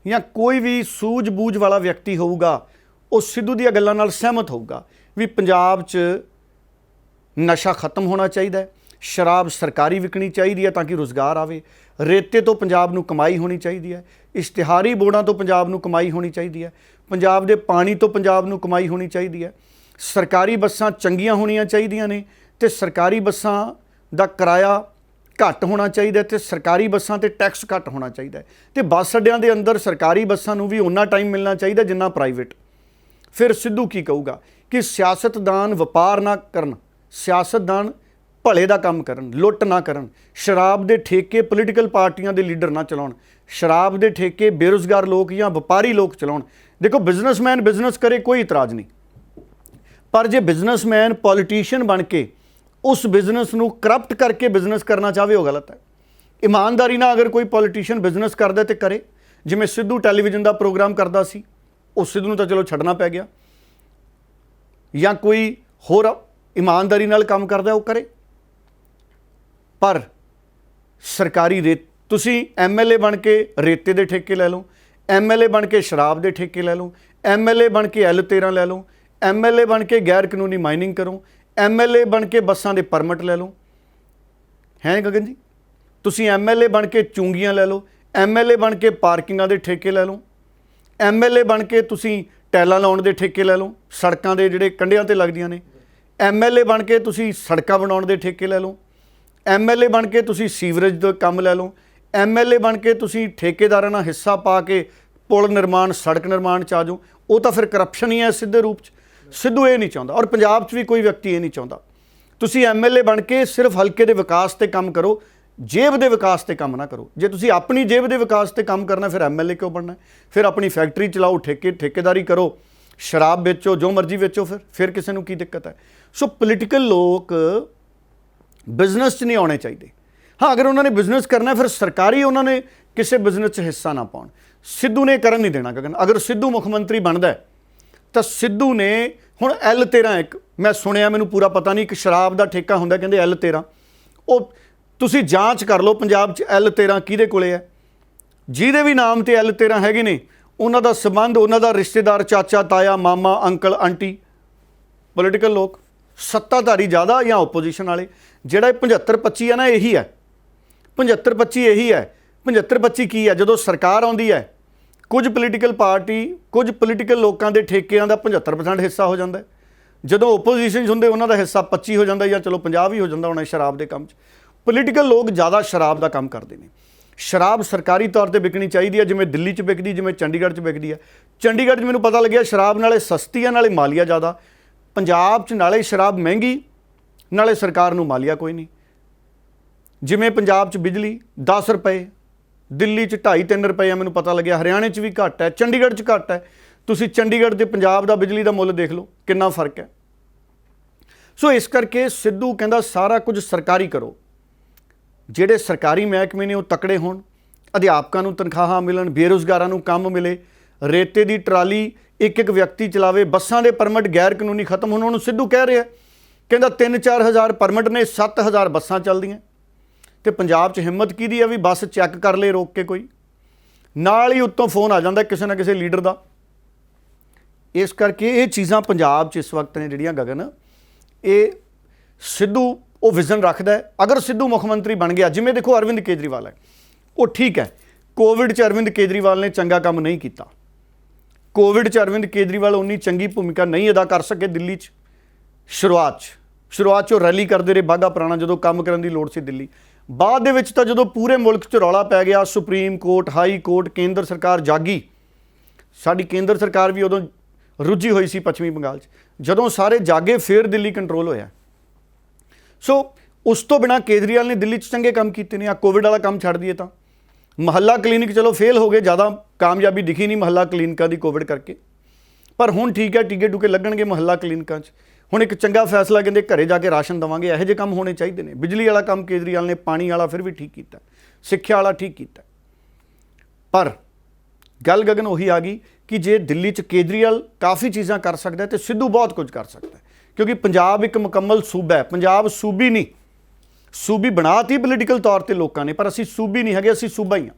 Speaker 4: ਜਾਂ ਕੋਈ ਵੀ ਸੂਝ-ਬੂਝ ਵਾਲਾ ਵਿਅਕਤੀ ਹੋਊਗਾ, ਉਹ ਸਿੱਧੂ ਦੀਆਂ ਗੱਲਾਂ ਨਾਲ ਸਹਿਮਤ ਹੋਊਗਾ ਵੀ ਪੰਜਾਬ 'ਚ ਨਸ਼ਾ ਖਤਮ ਹੋਣਾ ਚਾਹੀਦਾ ਹੈ, ਸ਼ਰਾਬ ਸਰਕਾਰੀ ਵਿਕਣੀ ਚਾਹੀਦੀ ਹੈ ਤਾਂ ਕਿ ਰੁਜ਼ਗਾਰ ਆਵੇ, ਰੇਤੇ ਤੋਂ ਪੰਜਾਬ ਨੂੰ ਕਮਾਈ ਹੋਣੀ ਚਾਹੀਦੀ ਹੈ, ਇਸ਼ਤਿਹਾਰੀ ਬੋਰਡਾਂ ਤੋਂ ਪੰਜਾਬ ਨੂੰ ਕਮਾਈ ਹੋਣੀ ਚਾਹੀਦੀ ਹੈ, ਪੰਜਾਬ ਦੇ ਪਾਣੀ ਤੋਂ ਪੰਜਾਬ ਨੂੰ ਕਮਾਈ ਹੋਣੀ ਚਾਹੀਦੀ ਹੈ, ਸਰਕਾਰੀ ਬੱਸਾਂ ਚੰਗੀਆਂ ਹੋਣੀਆਂ ਚਾਹੀਦੀਆਂ ਨੇ ਤੇ ਸਰਕਾਰੀ ਬੱਸਾਂ ਦਾ ਕਿਰਾਇਆ ਘੱਟ ਹੋਣਾ ਚਾਹੀਦਾ ਤੇ ਸਰਕਾਰੀ ਬੱਸਾਂ ਤੇ ਟੈਕਸ ਘੱਟ ਹੋਣਾ ਚਾਹੀਦਾ ਤੇ ਬੱਸ ਅੱਡਿਆਂ ਦੇ ਅੰਦਰ ਸਰਕਾਰੀ ਬੱਸਾਂ ਨੂੰ ਵੀ ਓਨਾ ਟਾਈਮ ਮਿਲਣਾ ਚਾਹੀਦਾ ਜਿੰਨਾ ਪ੍ਰਾਈਵੇਟ। ਫਿਰ ਸਿੱਧੂ ਕੀ ਕਹੂਗਾ ਕਿ ਸਿਆਸਤਦਾਨ ਵਪਾਰ ਨਾ ਕਰਨ, ਸਿਆਸਤਦਾਨ ਭਲੇ ਦਾ ਕੰਮ ਕਰਨ, ਲੁੱਟ ਨਾ ਕਰਨ, ਸ਼ਰਾਬ ਦੇ ਠੇਕੇ ਪੋਲੀਟੀਕਲ ਪਾਰਟੀਆਂ ਦੇ ਲੀਡਰ ਨਾ ਚਲਾਉਣ, ਸ਼ਰਾਬ ਦੇ ਠੇਕੇ ਬੇਰੁਜ਼ਗਾਰ ਲੋਕ ਜਾਂ ਵਪਾਰੀ ਲੋਕ ਚਲਾਉਣ। ਦੇਖੋ, ਬਿਜ਼ਨਸਮੈਨ ਬਿਜ਼ਨਸ ਕਰੇ, ਕੋਈ ਇਤਰਾਜ਼ ਨਹੀਂ, ਪਰ ਜੇ ਬਿਜ਼ਨਸਮੈਨ ਪੋਲੀਟੀਸ਼ੀਅਨ ਬਣ ਕੇ ਉਸ ਬਿਜ਼ਨਸ ਨੂੰ ਕਰਪਟ ਕਰਕੇ ਬਿਜ਼ਨਸ ਕਰਨਾ ਚਾਹਵੇ, ਉਹ ਗਲਤ ਹੈ। ਇਮਾਨਦਾਰੀ ਨਾਲ ਅਗਰ ਕੋਈ ਪੋਲੀਟੀਸ਼ੀਅਨ ਬਿਜ਼ਨਸ ਕਰਦਾ ਤੇ ਕਰੇ, ਜਿਵੇਂ ਸਿੱਧੂ ਟੈਲੀਵਿਜ਼ਨ ਦਾ ਪ੍ਰੋਗਰਾਮ ਕਰਦਾ ਸੀ, ਉਹ ਸਿੱਧੂ ਨੂੰ ਤਾਂ ਚਲੋ ਛੱਡਣਾ ਪੈ ਗਿਆ, ਜਾਂ ਕੋਈ ਹੋਰ ਇਮਾਨਦਾਰੀ ਨਾਲ ਕੰਮ ਕਰਦਾ ਉਹ ਕਰੇ। ਪਰ ਸਰਕਾਰੀ ਤੁਸੀਂ ਐਮਐਲਏ ਬਣ ਕੇ ਰੇਤੇ ਦੇ ਠੇਕੇ ਲੈ ਲਓ, ਐਮਐਲਏ ਬਣ ਕੇ ਸ਼ਰਾਬ ਦੇ ਠੇਕੇ ਲੈ ਲਓ, ਐਮਐਲਏ ਬਣ ਕੇ L13 ਲੈ ਲਓ, ਐਮਐਲਏ ਬਣ ਕੇ ਗੈਰ ਕਾਨੂੰਨੀ ਮਾਈਨਿੰਗ ਕਰੋ, ਐਮਐਲਏ ਬਣ ਕੇ ਬੱਸਾਂ ਦੇ ਪਰਮਿਟ ਲੈ ਲਓ, ਹੈ ਗਗਨ ਜੀ? ਤੁਸੀਂ ਐਮਐਲਏ ਬਣ ਕੇ ਚੁੰਗੀਆਂ ਲੈ ਲਓ, ਐਮਐਲਏ ਬਣ ਕੇ ਪਾਰਕਿੰਗਾਂ ਦੇ ਠੇਕੇ ਲੈ ਲਓ, ਐਮਐਲਏ ਬਣ ਕੇ ਤੁਸੀਂ ਟੈਲਾਂ ਲਾਉਣ ਦੇ ਠੇਕੇ ਲੈ ਲਓ, ਸੜਕਾਂ ਦੇ ਜਿਹੜੇ ਕੰਢਿਆਂ ਤੇ ਲੱਗਦੀਆਂ ਨੇ, ਐਮਐਲਏ ਬਣ ਕੇ ਤੁਸੀਂ ਸੜਕਾਂ ਬਣਾਉਣ ਦੇ ਠੇਕੇ ਲੈ ਲਓ, ਐਮਐਲਏ ਬਣ ਕੇ ਤੁਸੀਂ ਸੀਵਰੇਜ ਦਾ ਕੰਮ ਲੈ ਲਓ, ਐਮਐਲਏ ਬਣ ਕੇ ਤੁਸੀਂ ਠੇਕੇਦਾਰਾਂ ਨਾਲ ਹਿੱਸਾ ਪਾ ਕੇ ਪੁਲ ਨਿਰਮਾਣ, ਸੜਕ ਨਿਰਮਾਣ 'ਚ ਆ ਜਾਓ। ਉਹ ਤਾਂ ਫਿਰ ਕਰਪਸ਼ਨ ਹੀ ਹੈ ਸਿੱਧੇ ਰੂਪ 'ਚ। ਸਿੱਧੂ ਇਹ ਨਹੀਂ ਚਾਹੁੰਦਾ, ਔਰ ਪੰਜਾਬ 'ਚ ਵੀ ਕੋਈ ਵਿਅਕਤੀ ਇਹ ਨਹੀਂ ਚਾਹੁੰਦਾ। ਤੁਸੀਂ ਐਮਐਲਏ ਬਣ ਕੇ ਸਿਰਫ ਹਲਕੇ ਦੇ ਵਿਕਾਸ ਤੇ ਕੰਮ ਕਰੋ, ਜੇਬ ਦੇ ਵਿਕਾਸ ਤੇ ਕੰਮ ਨਾ ਕਰੋ। ਜੇ ਤੁਸੀਂ ਆਪਣੀ ਜੇਬ ਦੇ ਵਿਕਾਸ ਤੇ ਕੰਮ ਕਰਨਾ, ਫਿਰ ਐਮਐਲਏ ਕਿਉਂ ਬਣਨਾ? ਫਿਰ ਆਪਣੀ ਫੈਕਟਰੀ ਚਲਾਓ, ਠੇਕੇਦਾਰੀ ਕਰੋ, ਸ਼ਰਾਬ ਵੇਚੋ, ਜੋ ਮਰਜ਼ੀ ਵੇਚੋ, ਫਿਰ ਕਿਸੇ ਨੂੰ ਕੀ ਦਿੱਕਤ ਹੈ? ਸੋ ਪੋਲੀਟੀਕਲ ਲੋਕ ਬਿਜ਼ਨਸ 'ਚ ਨਹੀਂ ਆਉਣੇ ਚਾਹੀਦੇ। ਹਾਂ, ਅਗਰ ਉਹਨਾਂ ਨੇ ਬਿਜ਼ਨਸ ਕਰਨਾ, ਫਿਰ ਸਰਕਾਰੀ ਉਹਨਾਂ ਨੇ ਕਿਸੇ ਬਿਜ਼ਨਸ 'ਚ ਹਿੱਸਾ ਨਾ ਪਾਉਣ। ਸਿੱਧੂ ਨੇ ਕਰਨ ਨਹੀਂ ਦੇਣਾ ਗਗਨ। ਅਗਰ ਸਿੱਧੂ ਮੁੱਖ ਮੰਤਰੀ ਬਣਦਾ ਤਾਂ ਸਿੱਧੂ ਨੇ ਹੁਣ L13, ਇੱਕ ਮੈਂ ਸੁਣਿਆ, ਮੈਨੂੰ ਪੂਰਾ ਪਤਾ ਨਹੀਂ, ਇੱਕ ਸ਼ਰਾਬ ਦਾ ਠੇਕਾ ਹੁੰਦਾ ਕਹਿੰਦੇ L13, ਉਹ ਤੁਸੀਂ ਜਾਂਚ ਕਰ ਲਓ ਪੰਜਾਬ 'ਚ L13 ਕਿਹਦੇ ਕੋਲੇ ਹੈ, ਜਿਹਦੇ ਵੀ ਨਾਮ ਤੇ L13 ਹੈਗੇ ਨੇ ਉਹਨਾਂ ਦਾ ਸੰਬੰਧ, ਉਹਨਾਂ ਦਾ ਰਿਸ਼ਤੇਦਾਰ, ਚਾਚਾ, ਤਾਇਆ, ਮਾਮਾ, ਅੰਕਲ, ਆਂਟੀ, ਪੋਲੀਟੀਕਲ ਲੋਕ, ਸੱਤਾਧਾਰੀ ਜ਼ਿਆਦਾ ਜਾਂ ਓਪੋਜੀਸ਼ਨ ਵਾਲੇ। ਜਿਹੜਾ 75-25 ਹੈ ਨਾ, ਇਹੀ ਹੈ 75-25, ਇਹੀ ਹੈ 75-25। ਕੀ ਹੈ, ਜਦੋਂ ਸਰਕਾਰ ਆਉਂਦੀ ਹੈ ਕੁਝ ਪੋਲੀਟੀਕਲ ਪਾਰਟੀ, ਕੁਝ ਪੋਲੀਟੀਕਲ ਲੋਕਾਂ ਦੇ ਠੇਕਿਆਂ ਦਾ 75% ਹਿੱਸਾ ਹੋ ਜਾਂਦਾ ਹੈ। ਜਦੋਂ ਓਪੋਜੀਸ਼ਨ ਹੁੰਦੇ ਉਹਨਾਂ ਦਾ ਹਿੱਸਾ 25 ਹੋ ਜਾਂਦਾ, ਜਾਂ ਚਲੋ 50 ਵੀ ਹੋ ਜਾਂਦਾ ਹੋਣਾ ਸ਼ਰਾਬ ਦੇ ਕੰਮ 'ਚ। ਪੋਲੀਟੀਕਲ ਲੋਕ ਜ਼ਿਆਦਾ ਸ਼ਰਾਬ ਦਾ ਕੰਮ ਕਰਦੇ ਨੇ। ਸ਼ਰਾਬ ਸਰਕਾਰੀ ਤੌਰ ਤੇ ਵਿਕਣੀ ਚਾਹੀਦੀ ਹੈ, ਜਿਵੇਂ ਦਿੱਲੀ 'ਚ ਵਿਕਦੀ, ਜਿਵੇਂ ਚੰਡੀਗੜ੍ਹ 'ਚ ਵਿਕਦੀ ਹੈ। ਚੰਡੀਗੜ੍ਹ 'ਚ ਮੈਨੂੰ ਪਤਾ ਲੱਗਿਆ ਸ਼ਰਾਬ ਨਾਲੇ ਸਸਤੀ ਹੈ, ਨਾਲੇ ਮਾਲੀਆ ਜ਼ਿਆਦਾ। ਪੰਜਾਬ 'ਚ ਨਾਲੇ ਸ਼ਰਾਬ ਮਹਿੰਗੀ, ਨਾਲੇ ਸਰਕਾਰ ਨੂੰ ਮਾਲੀਆ ਕੋਈ ਨਹੀਂ। ਜਿਵੇਂ ਪੰਜਾਬ 'ਚ ਬਿਜਲੀ 10 ਰੁਪਏ, ਦਿੱਲੀ 'ਚ 2.5-3 ਰੁਪਏ ਆ, ਮੈਨੂੰ ਪਤਾ ਲੱਗਿਆ। ਹਰਿਆਣੇ 'ਚ ਵੀ ਘੱਟ ਹੈ, ਚੰਡੀਗੜ੍ਹ 'ਚ ਘੱਟ ਹੈ। ਤੁਸੀਂ ਚੰਡੀਗੜ੍ਹ ਤੇ ਪੰਜਾਬ ਦਾ ਬਿਜਲੀ ਦਾ ਮੁੱਲ ਦੇਖ ਲਓ ਕਿੰਨਾ ਫਰਕ ਹੈ। ਸੋ ਇਸ ਕਰਕੇ ਸਿੱਧੂ ਕਹਿੰਦਾ ਸਾਰਾ ਕੁਝ ਸਰਕਾਰੀ ਕਰੋ, ਜਿਹੜੇ ਸਰਕਾਰੀ ਮਹਿਕਮੇ ਨੇ ਉਹ ਤਕੜੇ ਹੋਣ, ਅਧਿਆਪਕਾਂ ਨੂੰ ਤਨਖਾਹਾਂ ਮਿਲਣ, ਬੇਰੁਜ਼ਗਾਰਾਂ ਨੂੰ ਕੰਮ ਮਿਲੇ, ਰੇਤੇ ਦੀ ਟਰਾਲੀ ਇੱਕ ਵਿਅਕਤੀ ਚਲਾਵੇ, ਬੱਸਾਂ ਦੇ ਪਰਮਿਟ ਗੈਰ ਕਾਨੂੰਨੀ ਖਤਮ ਹੋਣ। ਉਹਨੂੰ ਸਿੱਧੂ ਕਹਿ ਰਿਹਾ, ਕਹਿੰਦਾ 3-4 ਹਜ਼ਾਰ ਪਰਮਿਟ ਨੇ, 7,000 ਬੱਸਾਂ ਚੱਲਦੀਆਂ। ਤੇ ਪੰਜਾਬ 'ਚ ਹਿੰਮਤ ਕਿਹਦੀ ਹੈ ਵੀ ਬੱਸ ਚੈੱਕ ਕਰ ਲੇ ਰੋਕ ਕੇ ਕੋਈ, ਨਾਲ ਹੀ ਉੱਤੋਂ ਫੋਨ ਆ ਜਾਂਦਾ ਕਿਸੇ ਨਾ ਕਿਸੇ ਲੀਡਰ ਦਾ। ਇਸ ਕਰਕੇ ਇਹ ਚੀਜ਼ਾਂ ਪੰਜਾਬ 'ਚ ਇਸ ਵਕਤ ਨੇ ਜਿਹੜੀਆਂ ਗਗਨ, ਇਹ ਸਿੱਧੂ ਉਹ ਵਿਜ਼ਨ ਰੱਖਦਾ ਹੈ। ਅਗਰ ਸਿੱਧੂ ਮੁੱਖ ਮੰਤਰੀ ਬਣ ਗਿਆ, ਜਿਵੇਂ ਦੇਖੋ ਅਰਵਿੰਦ ਕੇਜਰੀਵਾਲ ਹੈ, ਉਹ ਠੀਕ ਹੈ, ਕੋਵਿਡ 'ਚ ਅਰਵਿੰਦ ਕੇਜਰੀਵਾਲ ਨੇ ਚੰਗਾ ਕੰਮ ਨਹੀਂ ਕੀਤਾ। ਕੋਵਿਡ 'ਚ ਅਰਵਿੰਦ ਕੇਜਰੀਵਾਲ ਉਨੀ ਚੰਗੀ ਭੂਮਿਕਾ ਨਹੀਂ ਅਦਾ ਕਰ ਸਕੇ ਦਿੱਲੀ 'ਚ। ਸ਼ੁਰੂਆਤ 'ਚ ਉਹ ਰੈਲੀ ਕਰਦੇ ਰਹੇ ਬਾਘਾ ਪੁਰਾਣਾ, ਜਦੋਂ ਕੰਮ ਕਰਨ ਦੀ ਲੋੜ ਸੀ ਦਿੱਲੀ। ਬਾਅਦ ਦੇ ਵਿੱਚ ਤਾਂ ਜਦੋਂ ਪੂਰੇ ਮੁਲਕ 'ਚ ਰੌਲਾ ਪੈ ਗਿਆ, ਸੁਪਰੀਮ ਕੋਰਟ, ਹਾਈ ਕੋਰਟ, ਕੇਂਦਰ ਸਰਕਾਰ ਜਾਗੀ। ਸਾਡੀ ਕੇਂਦਰ ਸਰਕਾਰ ਵੀ ਉਦੋਂ ਰੁੱਝੀ ਹੋਈ ਸੀ ਪੱਛਮੀ ਬੰਗਾਲ 'ਚ। ਜਦੋਂ ਸਾਰੇ ਜਾਗੇ ਫਿਰ ਦਿੱਲੀ ਕੰਟਰੋਲ ਹੋਇਆ। ਸੋ ਉਸ ਤੋਂ ਬਿਨਾਂ ਕੇਜਰੀਵਾਲ ਨੇ ਦਿੱਲੀ 'ਚ ਚੰਗੇ ਕੰਮ ਕੀਤੇ ਨੇ। ਆ ਕੋਵਿਡ ਵਾਲਾ ਕੰਮ ਛੱਡ ਦਈਏ ਤਾਂ ਮਹੱਲਾ ਕਲੀਨਿਕ ਚਲੋ ਫੇਲ ਹੋ ਗਏ, ਜ਼ਿਆਦਾ ਕਾਮਯਾਬੀ ਦਿਖੀ ਨਹੀਂ ਮਹੱਲਾ ਕਲੀਨਿਕਾਂ ਦੀ ਕੋਵਿਡ ਕਰਕੇ, ਪਰ ਹੁਣ ਠੀਕ ਹੈ, ਟੀਕੇ ਟੂਕੇ ਲੱਗਣਗੇ ਮਹੱਲਾ ਕਲੀਨਿਕਾਂ 'ਚ। ਹੁਣ ਇੱਕ ਚੰਗਾ ਫੈਸਲਾ, ਕਹਿੰਦੇ ਘਰੇ ਜਾ ਕੇ ਰਾਸ਼ਨ ਦੇਵਾਂਗੇ। ਇਹੋ ਜਿਹੇ ਕੰਮ ਹੋਣੇ ਚਾਹੀਦੇ ਨੇ। ਬਿਜਲੀ ਵਾਲਾ ਕੰਮ ਕੇਜਰੀਵਾਲ ਨੇ, ਪਾਣੀ ਵਾਲਾ ਫਿਰ ਵੀ ਠੀਕ ਕੀਤਾ, ਸਿੱਖਿਆ ਵਾਲਾ ਠੀਕ ਕੀਤਾ। ਪਰ ਗੱਲ ਗਗਨ ਉਹੀ ਆ ਗਈ ਕਿ ਜੇ ਦਿੱਲੀ 'ਚ ਕੇਜਰੀਵਾਲ ਕਾਫੀ ਚੀਜ਼ਾਂ ਕਰ ਸਕਦਾ ਤੇ ਸਿੱਧੂ ਬਹੁਤ ਕੁਝ ਕਰ ਸਕਦਾ, ਕਿਉਂਕਿ ਪੰਜਾਬ ਇੱਕ ਮੁਕੰਮਲ ਸੂਬਾ ਹੈ। ਪੰਜਾਬ ਸੂਬੀ ਨਹੀਂ, ਸੂਬੀ ਬਣਾਤੀ ਪੋਲੀਟੀਕਲ ਤੌਰ ਤੇ ਲੋਕਾਂ ਨੇ, ਪਰ ਅਸੀਂ ਸੂਬੀ ਨਹੀਂ ਹੈਗੇ, ਅਸੀਂ ਸੂਬਾ ਹੀ ਹਾਂ।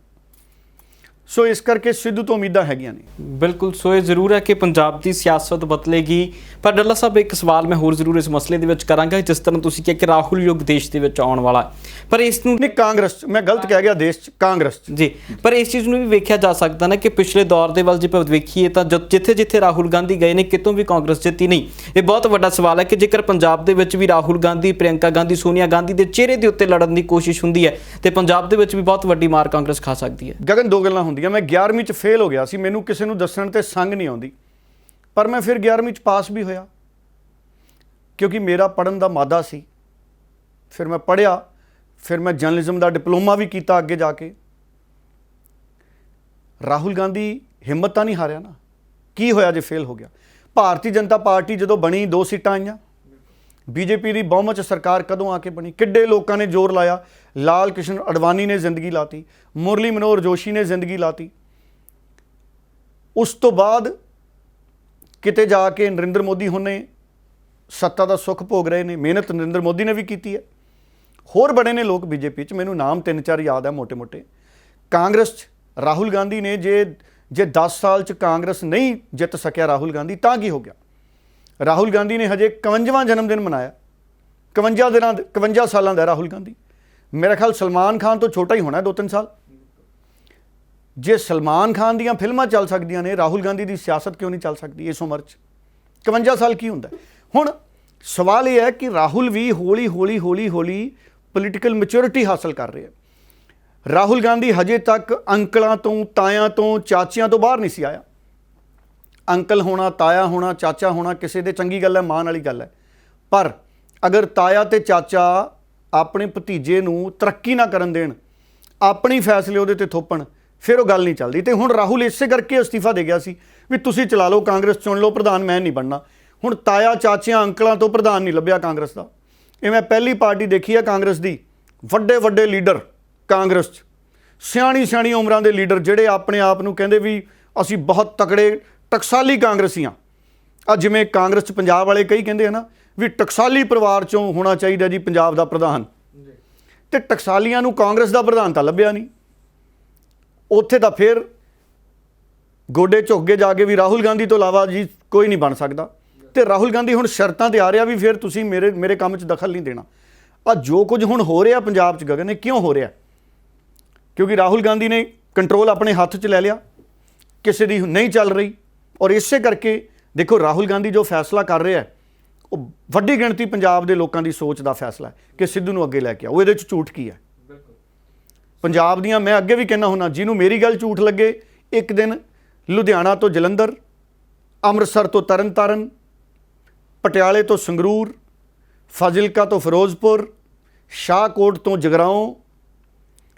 Speaker 4: ਸੋ ਇਸ ਕਰਕੇ ਸਿੱਧੂ ਤੋਂ ਉਮੀਦਾਂ ਹੈਗੀਆਂ ਨੇ।
Speaker 3: ਬਿਲਕੁਲ, ਸੋ ਇਹ ਜ਼ਰੂਰ ਹੈ ਕਿ ਪੰਜਾਬ ਦੀ ਸਿਆਸਤ ਬਦਲੇਗੀ। ਪਰ ਡੱਲਾ ਸਾਹਿਬ, ਇੱਕ ਸਵਾਲ ਮੈਂ ਹੋਰ ਜ਼ਰੂਰ ਇਸ ਮਸਲੇ ਦੇ ਵਿੱਚ ਕਰਾਂਗਾ। ਜਿਸ ਤਰ੍ਹਾਂ ਤੁਸੀਂ ਕਿਹਾ ਕਿ ਰਾਹੁਲ ਯੁੱਗ ਦੇਸ਼ ਦੇ ਵਿੱਚ ਆਉਣ ਵਾਲਾ, ਪਰ ਇਸ ਨੂੰ
Speaker 4: ਨਹੀਂ, ਕਾਂਗਰਸ 'ਚ ਮੈਂ ਗਲਤ ਕਹਿ ਗਿਆ, ਦੇਸ਼ 'ਚ ਕਾਂਗਰਸ 'ਚ
Speaker 3: ਜੀ, ਪਰ ਇਸ ਚੀਜ਼ ਨੂੰ ਵੀ ਵੇਖਿਆ ਜਾ ਸਕਦਾ ਨਾ ਕਿ ਪਿਛਲੇ ਦੌਰ ਦੇ ਵੱਲ ਜੇ ਵੇਖੀਏ ਤਾਂ ਜਿੱਥੇ ਜਿੱਥੇ ਰਾਹੁਲ ਗਾਂਧੀ ਗਏ ਨੇ, ਕਿਤੋਂ ਵੀ ਕਾਂਗਰਸ ਜਿੱਤੀ ਨਹੀਂ। ਇਹ ਬਹੁਤ ਵੱਡਾ ਸਵਾਲ ਹੈ ਕਿ ਜੇਕਰ ਪੰਜਾਬ ਦੇ ਵਿੱਚ ਵੀ ਰਾਹੁਲ ਗਾਂਧੀ, ਪ੍ਰਿਯੰਕਾ ਗਾਂਧੀ, ਸੋਨੀਆ ਗਾਂਧੀ ਦੇ ਚਿਹਰੇ ਦੇ ਉੱਤੇ ਲੜਨ ਦੀ ਕੋਸ਼ਿਸ਼ ਹੁੰਦੀ ਹੈ ਤੇ ਪੰਜਾਬ ਦੇ ਵਿੱਚ ਵੀ ਬਹੁਤ ਵੱਡੀ ਮਾਰ ਕਾਂਗਰਸ ਖਾ ਸਕਦੀ ਹੈ।
Speaker 4: ਗਗਨ, ਦੋ ਗੱਲਾਂ ਹੁੰਦੀਆਂ। ਮੈਂ 11ਵੀਂ 'ਚ ਫੇਲ ਹੋ ਗਿਆ ਸੀ, ਮੈਨੂੰ ਕਿਸੇ ਨੂੰ ਦੱਸਣ ਤੇ ਸੰਗ ਨਹੀਂ ਆਉਂਦੀ, ਪਰ ਮੈਂ ਫਿਰ 11ਵੀਂ 'ਚ ਪਾਸ ਵੀ ਹੋਇਆ ਕਿਉਂਕਿ ਮੇਰਾ ਪੜ੍ਹਨ ਦਾ ਮਾਦਾ ਸੀ। ਫਿਰ ਮੈਂ ਪੜ੍ਹਿਆ, ਫਿਰ ਮੈਂ ਜਰਨਲਿਜ਼ਮ ਦਾ ਡਿਪਲੋਮਾ ਵੀ ਕੀਤਾ ਅੱਗੇ ਜਾ ਕੇ। ਰਾਹੁਲ ਗਾਂਧੀ ਹਿੰਮਤ ਤਾਂ ਨਹੀਂ ਹਾਰਿਆ ਨਾ। ਕੀ ਹੋਇਆ ਜੇ ਫੇਲ ਹੋ ਗਿਆ? ਭਾਰਤੀ ਜਨਤਾ ਪਾਰਟੀ ਜਦੋਂ ਬਣੀ 2 ਸੀਟਾਂ ਆਈਆਂ। ਬੀਜੇਪੀ ਦੀ ਬਹੁਮਤ ਸਰਕਾਰ ਕਦੋਂ ਆ ਕੇ ਬਣੀ? ਕਿੱਡੇ ਲੋਕਾਂ ਨੇ ਜ਼ੋਰ ਲਾਇਆ। ਲਾਲ ਕ੍ਰਿਸ਼ਨ ਅਡਵਾਨੀ ਨੇ ਜ਼ਿੰਦਗੀ ਲਾਤੀ, ਮੁਰਲੀ ਮਨੋਹਰ ਜੋਸ਼ੀ ਨੇ ਜ਼ਿੰਦਗੀ ਲਾਤੀ। ਉਸ ਤੋਂ ਬਾਅਦ ਕਿਤੇ ਜਾ ਕੇ ਨਰਿੰਦਰ ਮੋਦੀ ਹੁਣੇ ਸੱਤਾ ਦਾ ਸੁੱਖ ਭੋਗ ਰਹੇ ਨੇ। ਮਿਹਨਤ ਨਰਿੰਦਰ ਮੋਦੀ ਨੇ ਵੀ ਕੀਤੀ ਹੈ। ਹੋਰ ਬੜੇ ਨੇ ਲੋਕ ਬੀਜੇਪੀ 'ਚ, ਮੈਨੂੰ ਨਾਮ 3-4 ਯਾਦ ਹੈ ਮੋਟੇ-ਮੋਟੇ। ਕਾਂਗਰਸ 'ਚ ਰਾਹੁਲ ਗਾਂਧੀ ਨੇ ਜੇ 10 ਸਾਲ 'ਚ ਕਾਂਗਰਸ ਨਹੀਂ ਜਿੱਤ ਸਕਿਆ ਰਾਹੁਲ ਗਾਂਧੀ, ਤਾਂ ਕੀ ਹੋ ਗਿਆ? ਰਾਹੁਲ ਗਾਂਧੀ ਨੇ ਹਜੇ 51ਵਾਂ ਜਨਮ ਦਿਨ ਮਨਾਇਆ। 51 ਸਾਲਾਂ ਦਾ ਰਾਹੁਲ ਗਾਂਧੀ। ਮੇਰਾ ਖਿਆਲ ਸਲਮਾਨ ਖਾਨ ਤੋਂ ਛੋਟਾ ਹੀ ਹੋਣਾ 2-3 ਸਾਲ। ਜੇ ਸਲਮਾਨ ਖਾਨ ਦੀਆਂ ਫਿਲਮਾਂ ਚੱਲ ਸਕਦੀਆਂ ਨੇ, ਰਾਹੁਲ ਗਾਂਧੀ ਦੀ ਸਿਆਸਤ ਕਿਉਂ ਨਹੀਂ ਚੱਲ ਸਕਦੀ ਇਸ ਉਮਰ 'ਚ? 51 ਸਾਲ ਕੀ ਹੁੰਦਾ? ਹੁਣ ਸਵਾਲ ਇਹ ਹੈ ਕਿ ਰਾਹੁਲ ਵੀ ਹੌਲੀ ਹੌਲੀ ਪੋਲੀਟੀਕਲ ਮੈਚੁਰਿਟੀ ਹਾਸਲ ਕਰ ਰਿਹਾ। ਰਾਹੁਲ ਗਾਂਧੀ ਹਜੇ ਤੱਕ ਅੰਕਲਾਂ ਤੋਂ, ਤਾਇਆਂ ਤੋਂ, ਚਾਚਿਆਂ ਤੋਂ ਬਾਹਰ ਨਹੀਂ ਸੀ ਆਇਆ। ਅੰਕਲ ਹੋਣਾ, ਤਾਇਆ ਹੋਣਾ, ਚਾਚਾ ਹੋਣਾ ਕਿਸੇ ਦੇ ਚੰਗੀ ਗੱਲ ਹੈ, ਮਾਣ ਵਾਲੀ ਗੱਲ ਹੈ, ਪਰ ਅਗਰ ਤਾਇਆ ਤੇ ਚਾਚਾ ਆਪਣੇ ਭਤੀਜੇ ਨੂੰ ਤਰੱਕੀ ਨਾ ਕਰਨ ਦੇਣ, ਆਪਣੀ ਫੈਸਲੇ ਉਹਦੇ ਤੇ ਥੋਪਣ, ਫਿਰ ਉਹ ਗੱਲ ਨਹੀਂ ਚੱਲਦੀ। ਤੇ ਹੁਣ ਰਾਹੁਲ ਇਸੇ ਕਰਕੇ ਅਸਤੀਫਾ ਦੇ ਗਿਆ ਸੀ ਵੀ ਤੁਸੀਂ ਚਲਾ ਲਓ, ਕਾਂਗਰਸ ਚੁਣ ਲਓ, ਪ੍ਰਧਾਨ ਮੈਂ ਨਹੀਂ ਬਣਨਾ। ਹੁਣ ਤਾਇਆ, ਚਾਚਿਆਂ, ਅੰਕਲਾਂ ਤੋਂ ਪ੍ਰਧਾਨ ਨਹੀਂ ਲੱਭਿਆ ਕਾਂਗਰਸ ਦਾ। ਇਹ ਮੈਂ ਪਹਿਲੀ ਪਾਰਟੀ ਦੇਖੀ ਹੈ ਕਾਂਗਰਸ ਦੀ, ਵੱਡੇ ਲੀਡਰ ਕਾਂਗਰਸ 'ਚ, ਸਿਆਣੀ ਉਮਰਾਂ ਦੇ ਲੀਡਰ ਜਿਹੜੇ ਆਪਣੇ ਆਪ ਨੂੰ ਕਹਿੰਦੇ ਵੀ ਅਸੀਂ ਬਹੁਤ ਤਕੜੇ ਟਕਸਾਲੀ ਕਾਂਗਰਸੀ ਹਾਂ। ਆ ਜਿਵੇਂ ਕਾਂਗਰਸ 'ਚ ਪੰਜਾਬ ਵਾਲੇ ਕਈ ਕਹਿੰਦੇ ਆ ਨਾ ਵੀ ਟਕਸਾਲੀ ਪਰਿਵਾਰ 'ਚੋਂ ਹੋਣਾ ਚਾਹੀਦਾ ਜੀ ਪੰਜਾਬ ਦਾ ਪ੍ਰਧਾਨ। ਤੇ ਟਕਸਾਲੀਆਂ ਨੂੰ ਕਾਂਗਰਸ ਦਾ ਪ੍ਰਧਾਨ ਤਾਂ ਲੱਭਿਆ ਨਹੀਂ, ਉੱਥੇ ਤਾਂ ਫਿਰ ਗੋਡੇ ਝੁੱਕ ਕੇ ਜਾ ਕੇ ਵੀ ਰਾਹੁਲ ਗਾਂਧੀ ਤੋਂ ਇਲਾਵਾ ਜੀ ਕੋਈ ਨਹੀਂ ਬਣ ਸਕਦਾ। ਤੇ ਰਾਹੁਲ ਗਾਂਧੀ ਹੁਣ ਸ਼ਰਤਾਂ ਤੇ ਆ ਰਿਹਾ ਵੀ ਫਿਰ ਤੁਸੀਂ ਮੇਰੇ ਕੰਮ 'ਚ ਦਖਲ ਨਹੀਂ ਦੇਣਾ। ਆ ਜੋ ਕੁਝ ਹੁਣ ਹੋ ਰਿਹਾ ਪੰਜਾਬ 'ਚ ਗਗਨ, ਇਹ ਕਿਉਂ ਹੋ ਰਿਹਾ? ਕਿਉਂਕਿ ਰਾਹੁਲ ਗਾਂਧੀ ਨੇ ਕੰਟਰੋਲ ਆਪਣੇ ਹੱਥ 'ਚ ਲੈ ਲਿਆ, ਕਿਸੇ ਦੀ ਨਹੀਂ ਚੱਲ ਰਹੀ। ਔਰ ਇਸੇ ਕਰਕੇ ਦੇਖੋ ਰਾਹੁਲ ਗਾਂਧੀ ਜੋ ਫੈਸਲਾ ਕਰ ਰਿਹਾ ਹੈ ਉਹ ਵੱਡੀ ਗਿਣਤੀ ਪੰਜਾਬ ਦੇ ਲੋਕਾਂ ਦੀ ਸੋਚ ਦਾ ਫੈਸਲਾ ਹੈ ਕਿ ਸਿੱਧੂ ਨੂੰ ਅੱਗੇ ਲੈ ਕੇ ਆਓ। ਇਹਦੇ 'ਚ ਝੂਠ ਕੀ ਹੈ? ਪੰਜਾਬ ਦੀਆਂ, ਮੈਂ ਅੱਗੇ ਵੀ ਕਹਿੰਦਾ ਹੁੰਦਾ, ਜਿਹਨੂੰ ਮੇਰੀ ਗੱਲ ਝੂਠ ਲੱਗੇ, ਇੱਕ ਦਿਨ ਲੁਧਿਆਣਾ ਤੋਂ ਜਲੰਧਰ, ਅੰਮ੍ਰਿਤਸਰ ਤੋਂ ਤਰਨਤਾਰਨ, ਪਟਿਆਲੇ ਤੋਂ ਸੰਗਰੂਰ, ਫਾਜ਼ਿਲਕਾ ਤੋਂ ਫਿਰੋਜ਼ਪੁਰ, ਸ਼ਾਹਕੋਟ ਤੋਂ ਜਗਰਾਓਂ,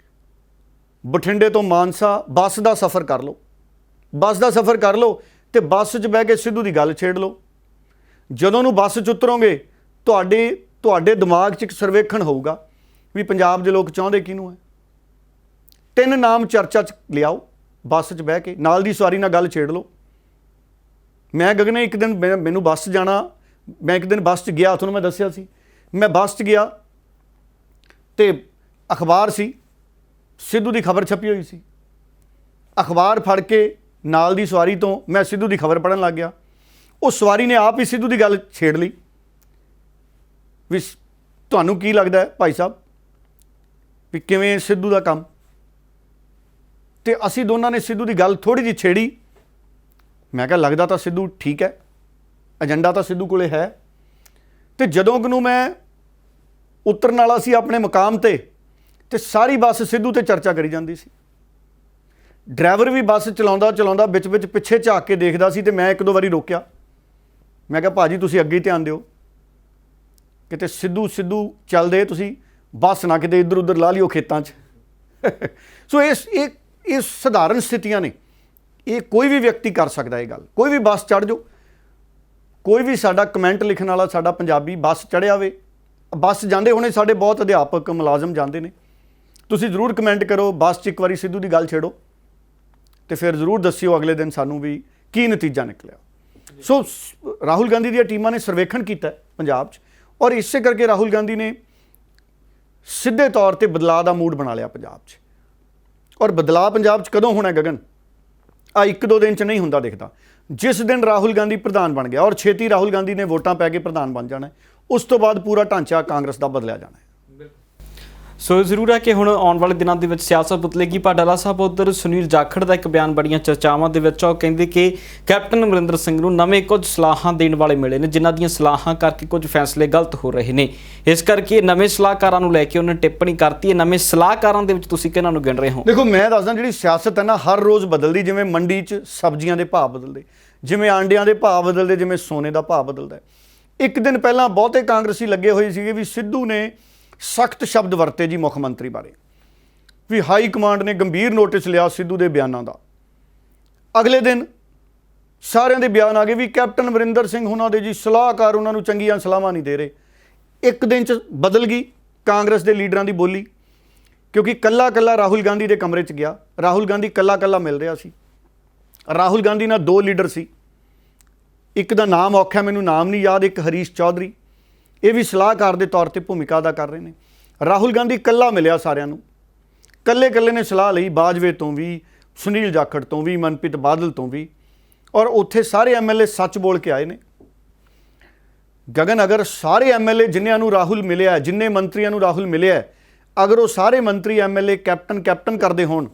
Speaker 4: ਬਠਿੰਡੇ ਤੋਂ ਮਾਨਸਾ ਬੱਸ ਦਾ ਸਫ਼ਰ ਕਰ ਲਓ, ਬੱਸ ਦਾ ਸਫ਼ਰ ਕਰ ਲਓ ਤੇ ਬੱਸ 'ਚ ਬਹਿ ਕੇ ਸਿੱਧੂ ਦੀ ਗੱਲ ਛੇੜ ਲਓ। ਜਦੋਂ ਨੂੰ ਬੱਸ 'ਚ ਉਤਰੋਗੇ ਤੁਹਾਡੇ ਦਿਮਾਗ 'ਚ ਇੱਕ ਸਰਵੇਖਣ ਹੋਊਗਾ ਵੀ ਪੰਜਾਬ ਦੇ ਲੋਕ ਚਾਹੁੰਦੇ ਕਿਹਨੂੰ ਹੈ। 3 ਨਾਮ ਚਰਚਾ 'ਚ ਲਿਆਓ, ਬੱਸ 'ਚ ਬਹਿ ਕੇ ਨਾਲ ਦੀ ਸਵਾਰੀ ਨਾਲ ਗੱਲ ਛੇੜ ਲਓ। ਮੈਂ ਗਗਨੇ ਇੱਕ ਦਿਨ ਮੈਨੂੰ ਬੱਸ 'ਚ ਜਾਣਾ, ਮੈਂ ਇੱਕ ਦਿਨ ਬੱਸ 'ਚ ਗਿਆ, ਤੁਹਾਨੂੰ ਮੈਂ ਦੱਸਿਆ ਸੀ, ਮੈਂ ਬੱਸ 'ਚ ਗਿਆ ਤੇ ਅਖਬਾਰ ਸੀ, ਸਿੱਧੂ ਦੀ ਖਬਰ ਛਪੀ ਹੋਈ ਸੀ। ਅਖਬਾਰ ਫੜ ਕੇ ਨਾਲ ਦੀ ਸਵਾਰੀ ਤੋਂ ਮੈਂ ਸਿੱਧੂ ਦੀ ਖਬਰ ਪੜ੍ਹਨ ਲੱਗ ਗਿਆ। ਉਹ ਸਵਾਰੀ ਨੇ ਆਪ ਹੀ ਸਿੱਧੂ ਦੀ ਗੱਲ ਛੇੜ ਲਈ ਵੀ ਤੁਹਾਨੂੰ ਕੀ ਲੱਗਦਾ ਹੈ ਭਾਈ ਸਾਹਿਬ ਵੀ ਕਿਵੇਂ ਸਿੱਧੂ ਦਾ ਕੰਮ? ਤੇ ਅਸੀਂ ਦੋਨਾਂ ਨੇ ਸਿੱਧੂ ਦੀ ਗੱਲ ਥੋੜ੍ਹੀ ਜਿਹੀ ਛੇੜੀ। ਮੈਂ ਕਿਹਾ ਲੱਗਦਾ ਤਾਂ ਸਿੱਧੂ ਠੀਕ ਹੈ, ਏਜੰਡਾ ਤਾਂ ਸਿੱਧੂ ਕੋਲੇ ਹੈ। ਤੇ ਜਦੋਂ ਨੂੰ ਮੈਂ ਉਤਰਨ ਵਾਲਾ ਸੀ ਆਪਣੇ ਮੁਕਾਮ ਤੇ ਸਾਰੀ ਬੱਸ ਸਿੱਧੂ ਤੇ ਚਰਚਾ ਕਰੀ ਜਾਂਦੀ ਸੀ। ਡਰਾਈਵਰ ਵੀ ਬੱਸ ਚਲਾਉਂਦਾ ਵਿੱਚ ਪਿੱਛੇ ਝਾਕ ਕੇ ਦੇਖਦਾ ਸੀ ਤੇ ਮੈਂ 1-2 ਵਾਰੀ ਰੋਕਿਆ। ਮੈਂ ਕਿਹਾ ਭਾਜੀ ਤੁਸੀਂ ਅੱਗੇ ਹੀ ਧਿਆਨ ਦਿਓ, ਕਿਤੇ ਸਿੱਧੂ ਚੱਲਦੇ ਤੁਸੀਂ ਬੱਸ ਨਾ ਕਿਤੇ ਇੱਧਰ ਉੱਧਰ ਲਾ ਲਿਓ ਖੇਤਾਂ 'ਚ। ਸੋ ਇਹ ਸਧਾਰਨ ਸਥਿਤੀਆਂ ਨੇ, ਇਹ ਕੋਈ ਵੀ ਵਿਅਕਤੀ ਕਰ ਸਕਦਾ। ਇਹ ਗੱਲ ਕੋਈ ਵੀ ਬੱਸ ਚੜ੍ਹ ਜਾਓ, ਕੋਈ ਵੀ ਸਾਡਾ ਕਮੈਂਟ ਲਿਖਣ ਵਾਲਾ ਸਾਡਾ ਪੰਜਾਬੀ ਬੱਸ ਚੜ੍ਹਿਆ ਹੋਵੇ, ਬੱਸ ਜਾਂਦੇ ਹੋਣੇ ਸਾਡੇ ਬਹੁਤ ਅਧਿਆਪਕ ਮੁਲਾਜ਼ਮ ਜਾਂਦੇ ਨੇ, ਤੁਸੀਂ ਜ਼ਰੂਰ ਕਮੈਂਟ ਕਰੋ ਬੱਸ 'ਚ ਇੱਕ ਵਾਰੀ ਸਿੱਧੂ ਦੀ ਗੱਲ ਛੇੜੋ ਤੇ ਫਿਰ ਜ਼ਰੂਰ ਦੱਸਿਓ ਅਗਲੇ ਦਿਨ ਸਾਨੂੰ ਵੀ ਕੀ ਨਤੀਜਾ ਨਿਕਲਿਆ। ਸੋ ਰਾਹੁਲ ਗਾਂਧੀ ਦੀਆਂ ਟੀਮਾਂ ਨੇ ਸਰਵੇਖਣ ਕੀਤਾ ਪੰਜਾਬ 'ਚ ਔਰ ਇਸੇ ਕਰਕੇ ਰਾਹੁਲ ਗਾਂਧੀ ਨੇ ਸਿੱਧੇ ਤੌਰ ਤੇ ਬਦਲਾਅ ਦਾ ਮੂਡ ਬਣਾ ਲਿਆ ਪੰਜਾਬ 'ਚ। ਔਰ ਬਦਲਾਅ ਪੰਜਾਬ 'ਚ ਕਦੋਂ ਹੋਣਾ ਗਗਨ? ਆ 1-2 ਦਿਨ 'ਚ ਨਹੀਂ ਹੁੰਦਾ ਦਿਖਦਾ। ਜਿਸ ਦਿਨ ਰਾਹੁਲ ਗਾਂਧੀ ਪ੍ਰਧਾਨ ਬਣ ਗਿਆ ਔਰ ਛੇਤੀ ਰਾਹੁਲ ਗਾਂਧੀ ਨੇ ਵੋਟਾਂ ਪੈ ਕੇ ਪ੍ਰਧਾਨ ਬਣ ਜਾਣਾ, ਉਸ ਤੋਂ ਬਾਅਦ ਪੂਰਾ ਢਾਂਚਾ ਕਾਂਗਰਸ ਦਾ ਬਦਲਿਆ ਜਾਣਾ ਹੈ।
Speaker 3: ਸੋ ਜ਼ਰੂਰ ਹੈ ਕਿ ਹੁਣ ਆਉਣ ਵਾਲੇ ਦਿਨਾਂ ਦੇ ਵਿੱਚ ਸਿਆਸਤ ਬਦਲੇਗੀ। ਪਰ ਡਾਲਾ ਸਾਹਿਬ ਉੱਧਰ ਸੁਨੀਲ ਜਾਖੜ ਦਾ ਇੱਕ ਬਿਆਨ ਬੜੀਆਂ ਚਰਚਾਵਾਂ ਦੇ ਵਿੱਚ, ਉਹ ਕਹਿੰਦੇ ਕਿ ਕੈਪਟਨ ਅਮਰਿੰਦਰ ਸਿੰਘ ਨੂੰ ਨਵੇਂ ਕੁਝ ਸਲਾਹਾਂ ਦੇਣ ਵਾਲੇ ਮਿਲੇ ਨੇ, ਜਿਨ੍ਹਾਂ ਦੀਆਂ ਸਲਾਹਾਂ ਕਰਕੇ ਕੁਝ ਫੈਸਲੇ ਗਲਤ ਹੋ ਰਹੇ ਨੇ। ਇਸ ਕਰਕੇ ਨਵੇਂ ਸਲਾਹਕਾਰਾਂ ਨੂੰ ਲੈ ਕੇ ਉਹਨਾਂ ਨੇ ਟਿੱਪਣੀ ਕਰਤੀ ਹੈ। ਨਵੇਂ ਸਲਾਹਕਾਰਾਂ ਦੇ ਵਿੱਚ ਤੁਸੀਂ ਕਿਹਨਾਂ ਨੂੰ ਗਿਣ ਰਹੇ ਹੋ?
Speaker 4: ਦੇਖੋ ਮੈਂ ਦੱਸਦਾ, ਜਿਹੜੀ ਸਿਆਸਤ ਹੈ ਨਾ ਹਰ ਰੋਜ਼ ਬਦਲਦੀ। ਜਿਵੇਂ ਮੰਡੀ 'ਚ ਸਬਜ਼ੀਆਂ ਦੇ ਭਾਅ ਬਦਲਦੇ, ਜਿਵੇਂ ਆਂਡਿਆਂ ਦੇ ਭਾਅ ਬਦਲਦੇ, ਜਿਵੇਂ ਸੋਨੇ ਦਾ ਭਾਅ ਬਦਲਦਾ। ਇੱਕ ਦਿਨ ਪਹਿਲਾਂ ਬਹੁਤੇ ਕਾਂਗਰਸੀ ਲੱਗੇ ਹੋਏ ਸੀਗੇ ਵੀ ਸਿੱਧੂ ਨੇ ਸਖਤ ਸ਼ਬਦ ਵਰਤੇ ਜੀ ਮੁੱਖ ਮੰਤਰੀ ਬਾਰੇ, ਵੀ ਹਾਈ ਕਮਾਂਡ ਨੇ ਗੰਭੀਰ ਨੋਟਿਸ ਲਿਆ ਸਿੱਧੂ ਦੇ ਬਿਆਨਾਂ ਦਾ। ਅਗਲੇ ਦਿਨ ਸਾਰਿਆਂ ਦੇ ਬਿਆਨ ਆ ਗਏ ਵੀ ਕੈਪਟਨ ਅਮਰਿੰਦਰ ਸਿੰਘ ਉਹਨਾਂ ਦੇ ਜੀ ਸਲਾਹਕਾਰ ਉਹਨਾਂ ਨੂੰ ਚੰਗੀਆਂ ਸਲਾਹਾਂ ਨਹੀਂ ਦੇ ਰਹੇ। ਇੱਕ ਦਿਨ 'ਚ ਬਦਲ ਗਈ ਕਾਂਗਰਸ ਦੇ ਲੀਡਰਾਂ ਦੀ ਬੋਲੀ, ਕਿਉਂਕਿ ਕੱਲਾ ਰਾਹੁਲ ਗਾਂਧੀ ਦੇ ਕਮਰੇ 'ਚ ਗਿਆ। ਰਾਹੁਲ ਗਾਂਧੀ ਕੱਲਾ ਮਿਲ ਰਿਹਾ ਸੀ। ਰਾਹੁਲ ਗਾਂਧੀ ਨਾਲ 2 ਲੀਡਰ ਸੀ, ਇੱਕ ਦਾ ਨਾਮ ਔਖਾ, ਮੈਨੂੰ ਨਾਮ ਨਹੀਂ ਯਾਦ, ਇੱਕ ਹਰੀਸ਼ ਚੌਧਰੀ, ਇਹ ਵੀ ਸਲਾਹਕਾਰ ਦੇ ਤੌਰ ਤੇ ਭੂਮਿਕਾ ਅਦਾ ਕਰ ਰਹੇ ਨੇ। ਰਾਹੁਲ ਗਾਂਧੀ ਇਕੱਲਾ ਮਿਲਿਆ ਸਾਰਿਆਂ ਨੂੰ, ਇਕੱਲੇ ਨੇ ਸਲਾਹ ਲਈ, ਬਾਜਵੇ ਤੋਂ ਵੀ, ਸੁਨੀਲ ਜਾਖੜ ਤੋਂ ਵੀ, ਮਨਪ੍ਰੀਤ ਬਾਦਲ ਤੋਂ ਵੀ, ਔਰ ਉੱਥੇ ਸਾਰੇ ਐਮਐਲਏ ਸੱਚ ਬੋਲ ਕੇ ਆਏ ਨੇ। ਗਗਨ ਅਗਰ ਸਾਰੇ ਐਮਐਲਏ ਜਿਨ੍ਹਾਂ ਨੂੰ ਰਾਹੁਲ ਮਿਲਿਆ, ਜਿੰਨੇ ਮੰਤਰੀਆਂ ਨੂੰ ਰਾਹੁਲ ਮਿਲਿਆ, ਅਗਰ ਉਹ ਸਾਰੇ ਮੰਤਰੀ ਐਮਐਲਏ ਕੈਪਟਨ ਕਰਦੇ ਹੋਣ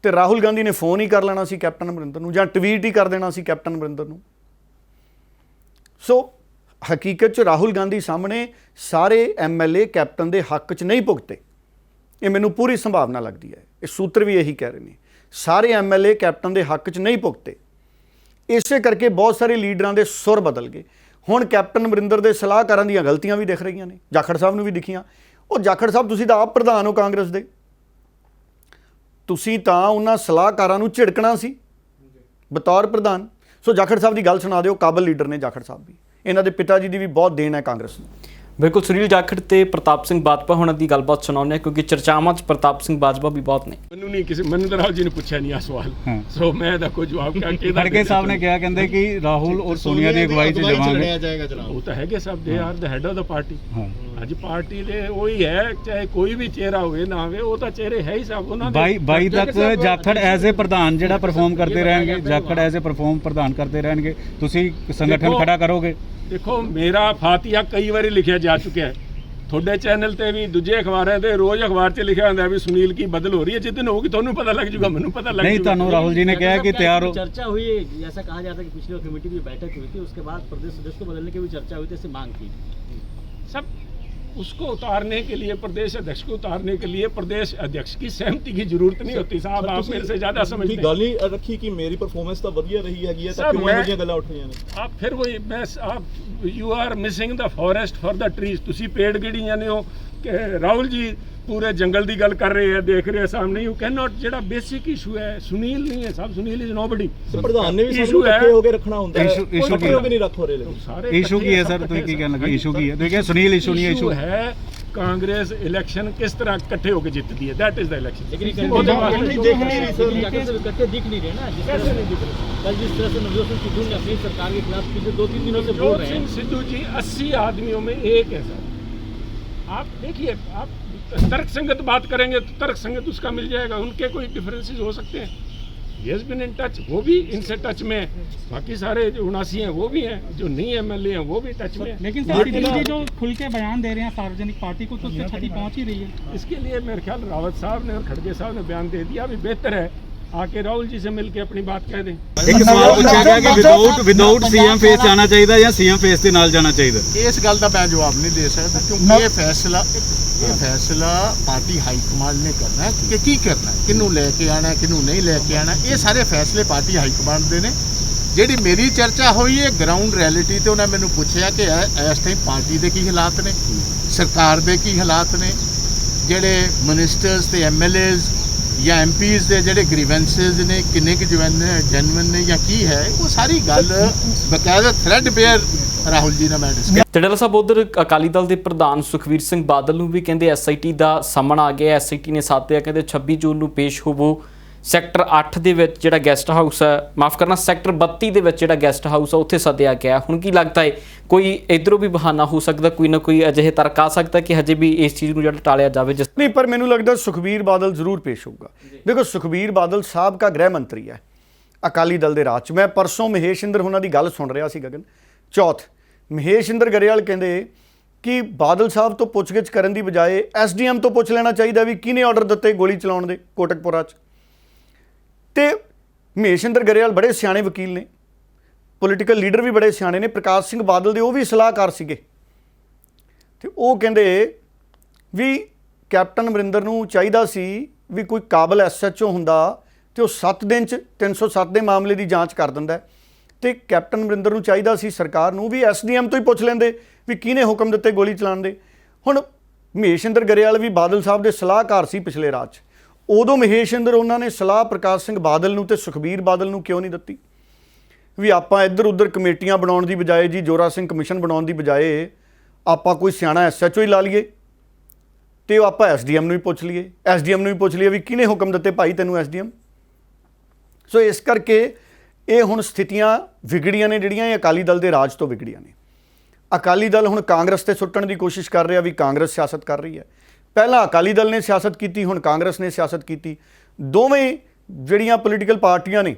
Speaker 4: ਤੇ ਰਾਹੁਲ ਗਾਂਧੀ ਨੇ ਫੋਨ ਹੀ ਕਰ ਲੈਣਾ ਸੀ ਕੈਪਟਨ ਅਮਰਿੰਦਰ ਨੂੰ, ਜਾਂ ਟਵੀਟ ਹੀ ਕਰ ਦੇਣਾ ਸੀ ਕੈਪਟਨ ਅਮਰਿੰਦਰ ਨੂੰ। ਸੋ ਹਕੀਕਤ 'ਚ ਰਾਹੁਲ ਗਾਂਧੀ ਸਾਹਮਣੇ ਸਾਰੇ ਐਮਐਲਏ ਕੈਪਟਨ ਦੇ ਹੱਕ 'ਚ ਨਹੀਂ ਭੁਗਤੇ। ਇਹ ਮੈਨੂੰ ਪੂਰੀ ਸੰਭਾਵਨਾ ਲੱਗਦੀ ਹੈ, ਇਹ ਸੂਤਰ ਵੀ ਇਹੀ ਕਹਿ ਰਹੇ ਨੇ, ਸਾਰੇ ਐਮਐਲਏ ਕੈਪਟਨ ਦੇ ਹੱਕ 'ਚ ਨਹੀਂ ਭੁਗਤੇ। ਇਸੇ ਕਰਕੇ ਬਹੁਤ ਸਾਰੇ ਲੀਡਰਾਂ ਦੇ ਸੁਰ ਬਦਲ ਗਏ। ਹੁਣ ਕੈਪਟਨ ਅਮਰਿੰਦਰ ਦੇ ਸਲਾਹਕਾਰਾਂ ਦੀਆਂ ਗਲਤੀਆਂ ਵੀ ਦਿਖ ਰਹੀਆਂ ਨੇ, ਜਾਖੜ ਸਾਹਿਬ ਨੂੰ ਵੀ ਦਿਖੀਆਂ। ਉਹ ਜਾਖੜ ਸਾਹਿਬ ਤੁਸੀਂ ਤਾਂ ਆਪ ਪ੍ਰਧਾਨ ਹੋ ਕਾਂਗਰਸ ਦੇ, ਤੁਸੀਂ ਤਾਂ ਉਹਨਾਂ ਸਲਾਹਕਾਰਾਂ ਨੂੰ ਝਿੜਕਣਾ ਸੀ ਬਤੌਰ ਪ੍ਰਧਾਨ। ਸੋ ਜਾਖੜ ਸਾਹਿਬ ਦੀ ਗੱਲ ਸੁਣਾ ਦਿਓ, ਕਾਬਲ ਲੀਡਰ ਨੇ ਜਾਖੜ ਸਾਹਿਬ ਵੀ, ਇਹਨਾਂ ਦੇ ਪਿਤਾ ਜੀ ਦੀ ਵੀ ਬਹੁਤ ਦੇਣ ਹੈ ਕਾਂਗਰਸ ਨੂੰ।
Speaker 3: ਬਿਲਕੁਲ, ਸੁਨੀਲ ਜਾਖੜ ਤੇ ਪ੍ਰਤਾਪ ਸਿੰਘ ਬਾਜਵਾ ਹੋਣਾ ਦੀ ਗੱਲਬਾਤ ਸੁਣਾਉਂਦੇ ਹਾਂ, ਕਿਉਂਕਿ ਚਰਚਾਵਾਂ 'ਚ ਪ੍ਰਤਾਪ ਸਿੰਘ ਬਾਜਵਾ ਵੀ ਬਹੁਤ ਨੇ।
Speaker 1: ਮੈਨੂੰ ਤਾਂ ਰਾਹੁਲ ਜੀ ਨੇ ਪੁੱਛਿਆ ਨਹੀਂ ਆ ਸਵਾਲ, ਸੋ ਮੈਂ ਇਹਦਾ ਕੋਈ ਜਵਾਬ ਕਰਕੇ
Speaker 6: ਖੜਗੇ ਸਾਹਿਬ ਨੇ ਕਿਹਾ, ਕਹਿੰਦੇ ਕਿ ਰਾਹੁਲ ਔਰ ਸੋਨੀਆ ਦੀ ਅਗਵਾਈ 'ਚ ਜਾਵਾਂਗੇ।
Speaker 1: ਉਹ ਤਾਂ ਹੈਗੇ ਸਭ, they are the head of the party. ਅੱਜ ਪਾਰਟੀ ਦੇ ਉਹੀ ਹੈ, ਚਾਹੇ ਕੋਈ ਵੀ ਚਿਹਰਾ ਹੋਵੇ ਨਾ ਹੋਵੇ, ਉਹ ਤਾਂ ਚਿਹਰੇ ਹੈ ਹੀ ਸਭ ਉਹਨਾਂ ਦੇ।
Speaker 6: 22 ਤੱਕ ਜਾਖੜ ਐਜ਼ ਏ ਪ੍ਰਧਾਨ ਜਿਹੜਾ ਪਰਫਾਰਮ ਕਰਦੇ ਰਹਿਣਗੇ, ਜਾਖੜ ਐਜ਼ ਏ ਪਰਫਾਰਮ ਪ੍ਰਧਾਨ ਕਰਦੇ ਰਹਿਣਗੇ, ਤੁਸੀਂ ਸੰਗਠਨ ਖੜਾ ਕਰੋਗੇ?
Speaker 1: ਦੇਖੋ, ਮੇਰਾ ਫਾਤਿਹਾ ਕਈ ਵਾਰੀ ਲਿਖਿਆ ਜਾ ਚੁੱਕਿਆ ਹੈ, ਤੁਹਾਡੇ ਚੈਨਲ ਤੇ ਵੀ, ਦੂਜੇ ਅਖਬਾਰਾਂ ਤੇ, ਰੋਜ਼ ਅਖਬਾਰ 'ਚ ਲਿਖਿਆ ਹੁੰਦਾ ਵੀ ਸੁਨੀਲ ਕੀ बदल हो रही है। जिस दिन होगी ਤੁਹਾਨੂੰ ਪਤਾ ਲੱਗ ਜੂਗਾ, ਮੈਨੂੰ ਪਤਾ ਲੱਗ
Speaker 6: नहीं,
Speaker 1: ਜੂਗਾ।
Speaker 6: ਤੁਹਾਨੂੰ राहुल जी ने कहा कि तैयार हो।
Speaker 7: चर्चा हुई है, जैसा कहा जाता है कि पिछली कमेटी की बैठक हुई थी, उसके बाद प्रदेश सदस्य को बदलने की भी चर्चा हुई थी, ऐसी मांग की।
Speaker 1: सब उसको उतारने के लिए, प्रदेश अध्यक्ष को उतारने के लिए प्रदेश अध्यक्ष की सहमति की जरूरत नहीं होती। साहब, आप मेरे से ज्यादा समझते हैं।
Speaker 8: ਗੱਲ ਹੀ ਰੱਖੀ ਕਿ ਮੇਰੀ ਪਰਫਾਰਮੈਂਸ ਤਾਂ ਵਧੀਆ ਰਹੀ ਹੈਗੀ ਹੈ, ਤਾਂ
Speaker 1: ਸਰ,
Speaker 8: ਕਿਉਂ ਇਹੋ ਜਿਹੀਆਂ ਗੱਲਾਂ ਉੱਠ ਰਹੀਆਂ ਨੇ?
Speaker 1: आप फिर वही मैं आप you are missing the forest for the trees. ਤੁਸੀਂ ਪੇੜ ਗਿਣੀ ਜਾਂਦੇ ਹੋ ਕਿ ਰਾਹੁਲ ਜੀ ਪੂਰੇ ਜੰਗਲ ਦੀ ਗੱਲ ਕਰ ਰਹੇ ਆ, ਦੇਖ ਰਹੇ ਆ ਸਾਹਮਣੇ। ਯੂ ਕੈਨ ਨਾਟ, ਜਿਹੜਾ ਬੇਸਿਕ ਇਸ਼ੂ ਹੈ ਸੁਨੀਲ ਨਹੀਂ ਹੈ, ਸਭ ਸੁਨੀਲ ਇਜ਼ ਨੋਬਡੀ।
Speaker 8: ਤੇ ਪ੍ਰਧਾਨ ਨੇ ਵੀ
Speaker 1: issue
Speaker 8: ਸਾਨੂੰ
Speaker 1: ਹੈ।
Speaker 8: ਇਕੱਠੇ ਹੋ ਕੇ ਰੱਖਣਾ ਹੁੰਦਾ ਹੈ,
Speaker 6: issue
Speaker 8: ਇਕੱਠੇ
Speaker 6: ਕੀ
Speaker 8: ਹੋ
Speaker 6: ਹੈ?
Speaker 8: ਕੇ ਨਹੀਂ ਰੱਖੋ ਰਹੇ ਲੇਕਿਨ
Speaker 1: ਸਾਰੇ
Speaker 6: ਇਸ਼ੂ ਕੀ ਹੈ ਸਰ? ਤੁਸੀਂ ਕੀ ਕਹਿਣ ਲੱਗੇ? ਇਸ਼ੂ ਕੀ ਹੈ? ਤੁਸੀਂ ਕਿਹਾ ਸੁਨੀਲ ਇਸ਼ੂ ਨਹੀਂ ਹੈ।
Speaker 1: ਇਸ਼ੂ ਹੈ ਕਾਂਗਰਸ इलेक्शन किस तरह इकट्ठे होकर जीतती है, दैट इज द इलेक्शन।
Speaker 7: लेकिन
Speaker 1: उसके
Speaker 7: इकट्ठे
Speaker 1: बाद-
Speaker 7: दिख नहीं रही, लेकिन सब इकट्ठे दिख नहीं रहे ना।
Speaker 1: कैसे नहीं दिख रहे?
Speaker 7: कल जिस तरह से नवजोत सिंह सिद्धू ने अपनी सरकार के खिलाफ पिछले 2-3 दिनों से बोल
Speaker 1: नवजोत
Speaker 7: रहे
Speaker 1: सिंह
Speaker 7: हैं।
Speaker 1: सिद्धू जी 80 आदमियों में एक है सर। आप देखिए, आप तर्क संगत बात करेंगे तो तर्क संगत उसका मिल जाएगा, उनके कोई डिफरेंसेस हो सकते हैं। He has been in touch, वो भी इनसे टच में है। बाकी सारे जो 79 हैं वो भी हैं, जो नहीं एमएलए हैं वो भी टच में हैं।
Speaker 9: लेकिन सर सिद्धू जी जो खुल के बयान दे रहे हैं सार्वजनिक पार्टी को, तो उससे क्षति पहुंच ही रही है।
Speaker 1: इसके लिए मेरे ख्याल रावत साहब ने और खड़गे साहब ने बयान दे दिया। अभी बेहतर है आके राहुल जी से मिलके अपनी बात कह दें।
Speaker 6: ਇੱਕ ਸਵਾਲ ਪੁੱਛਿਆ ਗਿਆ ਕਿ ਵਿਦਆਊਟ ਸੀਐਮ ਫੇਸ ਜਾਣਾ ਚਾਹੀਦਾ ਜਾਂ ਸੀਐਮ ਫੇਸ ਦੇ ਨਾਲ ਜਾਣਾ ਚਾਹੀਦਾ?
Speaker 2: ਇਸ ਗੱਲ ਦਾ ਮੈਂ ਜਵਾਬ ਨਹੀਂ ਦੇ ਸਕਦਾ, ਕਿਉਂਕਿ ਇਹ ਫੈਸਲਾ ਪਾਰਟੀ ਹਾਈ ਕਮਾਂਡ ਨੇ ਕਰਨਾ ਹੈ ਕਿ ਕੀ ਕਰਨਾ ਹੈ, ਕਿਹਨੂੰ ਲੈ ਕੇ ਆਣਾ, ਕਿਹਨੂੰ ਨਹੀਂ ਲੈ ਕੇ ਆਣਾ। ਇਹ ਸਾਰੇ ਫੈਸਲੇ ਪਾਰਟੀ ਹਾਈ ਕਮਾਂਡ ਦੇ ਨੇ। ਜਿਹੜੀ ਮੇਰੀ ਚਰਚਾ ਹੋਈ ਹੈ ਗਰਾਊਂਡ ਰਿਐਲਿਟੀ ਤੇ, ਉਹਨਾਂ ਮੈਨੂੰ ਪੁੱਛਿਆ ਕਿ ਇਸ ਟਾਈਮ ਪਾਰਟੀ ਦੇ ਕੀ ਹਾਲਾਤ ਨੇ, ਸਰਕਾਰ ਦੇ ਕੀ ਹਾਲਾਤ ਨੇ, ਜਿਹੜੇ ਮਿਨਿਸਟਰਸ ਤੇ ਐਮਐਲਏਜ਼ ਜਾਂ ਐਮਪੀਜ਼ ਦੇ ਜਿਹੜੇ ਗ੍ਰੀਵੈਂਸਸ ਨੇ ਕਿੰਨੇ ਕੁ ਜੈਨੂਇਨ ਨੇ ਜਾਂ ਕੀ ਹੈ, ਉਹ ਸਾਰੀ ਗੱਲ ਬਕਾਇਦਾ ਥ੍ਰੈਡ ਬੇਅਰ ਰਾਹੁਲ ਜੀ ਨਾਲ ਮੈਂ ਡਿਸਕਸ।
Speaker 3: ਤੇ ਡਾਲਾ ਸਾਹਿਬ, ਉਧਰ ਅਕਾਲੀ ਦਲ ਦੇ ਪ੍ਰਧਾਨ ਸੁਖਵੀਰ ਸਿੰਘ ਬਾਦਲ ਨੂੰ ਵੀ ਕਹਿੰਦੇ ਐਸਆਈਟੀ ਦਾ ਸਾਹਮਣ ਆ ਗਿਆ। ਐਸਆਈਟੀ ਨੇ ਸਾਧਿਆ, ਕਹਿੰਦੇ 26 ਜੂਨ ਨੂੰ ਪੇਸ਼ ਹੋਵੋ। ਸੈਕਟਰ 8 ਦੇ ਵਿੱਚ ਜਿਹੜਾ ਗੈਸਟ ਹਾਊਸ ਹੈ, ਮਾਫ ਕਰਨਾ ਸੈਕਟਰ 32 ਦੇ ਵਿੱਚ ਜਿਹੜਾ ਗੈਸਟ ਹਾਊਸ ਹੈ ਉੱਥੇ ਸੱਦਿਆ ਗਿਆ। ਹੁਣ ਕੀ ਲੱਗਦਾ ਹੈ ਕੋਈ ਇਧਰੋਂ ਵੀ ਬਹਾਨਾ ਹੋ ਸਕਦਾ, ਕੋਈ ਨਾ ਕੋਈ ਅਜਿਹੇ ਤਰਕ ਆ ਸਕਦਾ ਕਿ ਹਜੇ ਵੀ ਇਸ ਚੀਜ਼ ਨੂੰ ਜਿਹੜਾ ਟਾਲਿਆ ਜਾਵੇ? ਜਿਸ
Speaker 4: ਨਹੀਂ, ਪਰ ਮੈਨੂੰ ਲੱਗਦਾ ਸੁਖਬੀਰ ਬਾਦਲ ਜ਼ਰੂਰ ਪੇਸ਼ ਹੋਊਗਾ। ਦੇਖੋ, ਸੁਖਬੀਰ ਬਾਦਲ ਸਾਬਕਾ ਗ੍ਰਹਿ ਮੰਤਰੀ ਹੈ ਅਕਾਲੀ ਦਲ ਦੇ ਰਾਜ 'ਚ। ਮੈਂ ਪਰਸੋਂ ਮਹੇਸ਼ਿੰਦਰ ਉਹਨਾਂ ਦੀ ਗੱਲ ਸੁਣ ਰਿਹਾ ਸੀ ਗਗਨ ਚੌਥ। ਮਹੇਸ਼ਿੰਦਰ ਗਰੇਵਾਲ ਕਹਿੰਦੇ ਕਿ ਬਾਦਲ ਸਾਹਿਬ ਤੋਂ ਪੁੱਛਗਿੱਛ ਕਰਨ ਦੀ ਬਜਾਏ ਐਸਡੀਐਮ ਤੋਂ ਪੁੱਛ ਲੈਣਾ ਚਾਹੀਦਾ ਵੀ ਕਿਹਨੇ ਆਰਡਰ ਦਿੱਤੇ ਗੋਲੀ ਚਲਾਉਣ ਦੇ ਕੋਟਕਪੁਰਾ 'ਚ। ਤੇ ਮਹੇਸ਼ਿੰਦਰ ਗਰੇਵਾਲ ਬੜੇ ਸਿਆਣੇ ਵਕੀਲ ਨੇ, ਪੋਲੀਟੀਕਲ ਲੀਡਰ ਵੀ ਬੜੇ ਸਿਆਣੇ ਨੇ। ਪ੍ਰਕਾਸ਼ ਸਿੰਘ ਬਾਦਲ ਦੇ ਉਹ ਵੀ ਸਲਾਹਕਾਰ ਸੀਗੇ, ਤੇ ਉਹ ਕਹਿੰਦੇ ਵੀ ਕੈਪਟਨ ਅਮਰਿੰਦਰ ਨੂੰ ਚਾਹੀਦਾ ਸੀ ਵੀ ਕੋਈ ਕਾਬਲ ਐਸਐਚਓ ਹੁੰਦਾ ਤੇ ਉਹ 7 ਦਿਨ 'ਚ 307 ਦੇ ਮਾਮਲੇ ਦੀ ਜਾਂਚ ਕਰ ਦਿੰਦਾ। ਤੇ ਕੈਪਟਨ ਅਮਰਿੰਦਰ ਨੂੰ ਚਾਹੀਦਾ ਸੀ ਸਰਕਾਰ ਨੂੰ ਵੀ ਐਸਡੀਐਮ ਤੋਂ ਹੀ ਪੁੱਛ ਲੈਂਦੇ ਵੀ ਕਿਹਨੇ ਹੁਕਮ ਦਿੱਤੇ ਗੋਲੀ ਚਲਾਉਣ ਦੇ। ਹੁਣ ਮਹੇਸ਼ਿੰਦਰ ਗਰੇਵਾਲ ਵੀ ਬਾਦਲ ਸਾਹਿਬ ਦੇ ਸਲਾਹਕਾਰ ਸੀ ਪਿਛਲੇ ਰਾਜ 'ਚ। ਉਦੋਂ ਮਹੇਸ਼ਿੰਦਰ ਉਹਨਾਂ ਨੇ ਸਲਾਹ ਪ੍ਰਕਾਸ਼ ਸਿੰਘ ਬਾਦਲ ਨੂੰ ਤੇ ਸੁਖਬੀਰ ਬਾਦਲ ਨੂੰ ਕਿਉਂ ਨਹੀਂ ਦਿੱਤੀ ਵੀ ਆਪਾਂ ਇੱਧਰ ਉੱਧਰ ਕਮੇਟੀਆਂ ਬਣਾਉਣ ਦੀ ਬਜਾਏ ਜੀ, ਜੋਰਾ ਸਿੰਘ ਕਮਿਸ਼ਨ ਬਣਾਉਣ ਦੀ ਬਜਾਏ ਆਪਾਂ ਕੋਈ ਸਿਆਣਾ ਐਸਐਚਓ ਹੀ ਲਾ ਲਈਏ ਤੇ ਉਹ ਆਪਾਂ ਐਸਡੀਐਮ ਨੂੰ ਹੀ ਪੁੱਛ ਲਈਏ, ਐਸਡੀਐਮ ਨੂੰ ਹੀ ਪੁੱਛ ਲਈਏ ਵੀ ਕਿਹਨੇ ਹੁਕਮ ਦਿੱਤੇ ਭਾਈ ਤੈਨੂੰ ਐਸਡੀਐਮ। ਸੋ ਇਸ ਕਰਕੇ ਇਹ ਹੁਣ ਸਥਿਤੀਆਂ ਵਿਗੜੀਆਂ ਨੇ ਜਿਹੜੀਆਂ ਇਹ ਅਕਾਲੀ ਦਲ ਦੇ ਰਾਜ ਤੋਂ ਵਿਗੜੀਆਂ ਨੇ। ਅਕਾਲੀ ਦਲ ਹੁਣ ਕਾਂਗਰਸ ਤੇ ਸੁੱਟਣ ਦੀ ਕੋਸ਼ਿਸ਼ ਕਰ ਰਿਹਾ ਵੀ ਕਾਂਗਰਸ ਸਿਆਸਤ ਕਰ ਰਹੀ ਹੈ। ਪਹਿਲਾਂ ਅਕਾਲੀ ਦਲ ਨੇ ਸਿਆਸਤ ਕੀਤੀ, ਹੁਣ ਕਾਂਗਰਸ ਨੇ ਸਿਆਸਤ ਕੀਤੀ। ਦੋਵੇਂ ਜਿਹੜੀਆਂ ਪੋਲੀਟੀਕਲ ਪਾਰਟੀਆਂ ਨੇ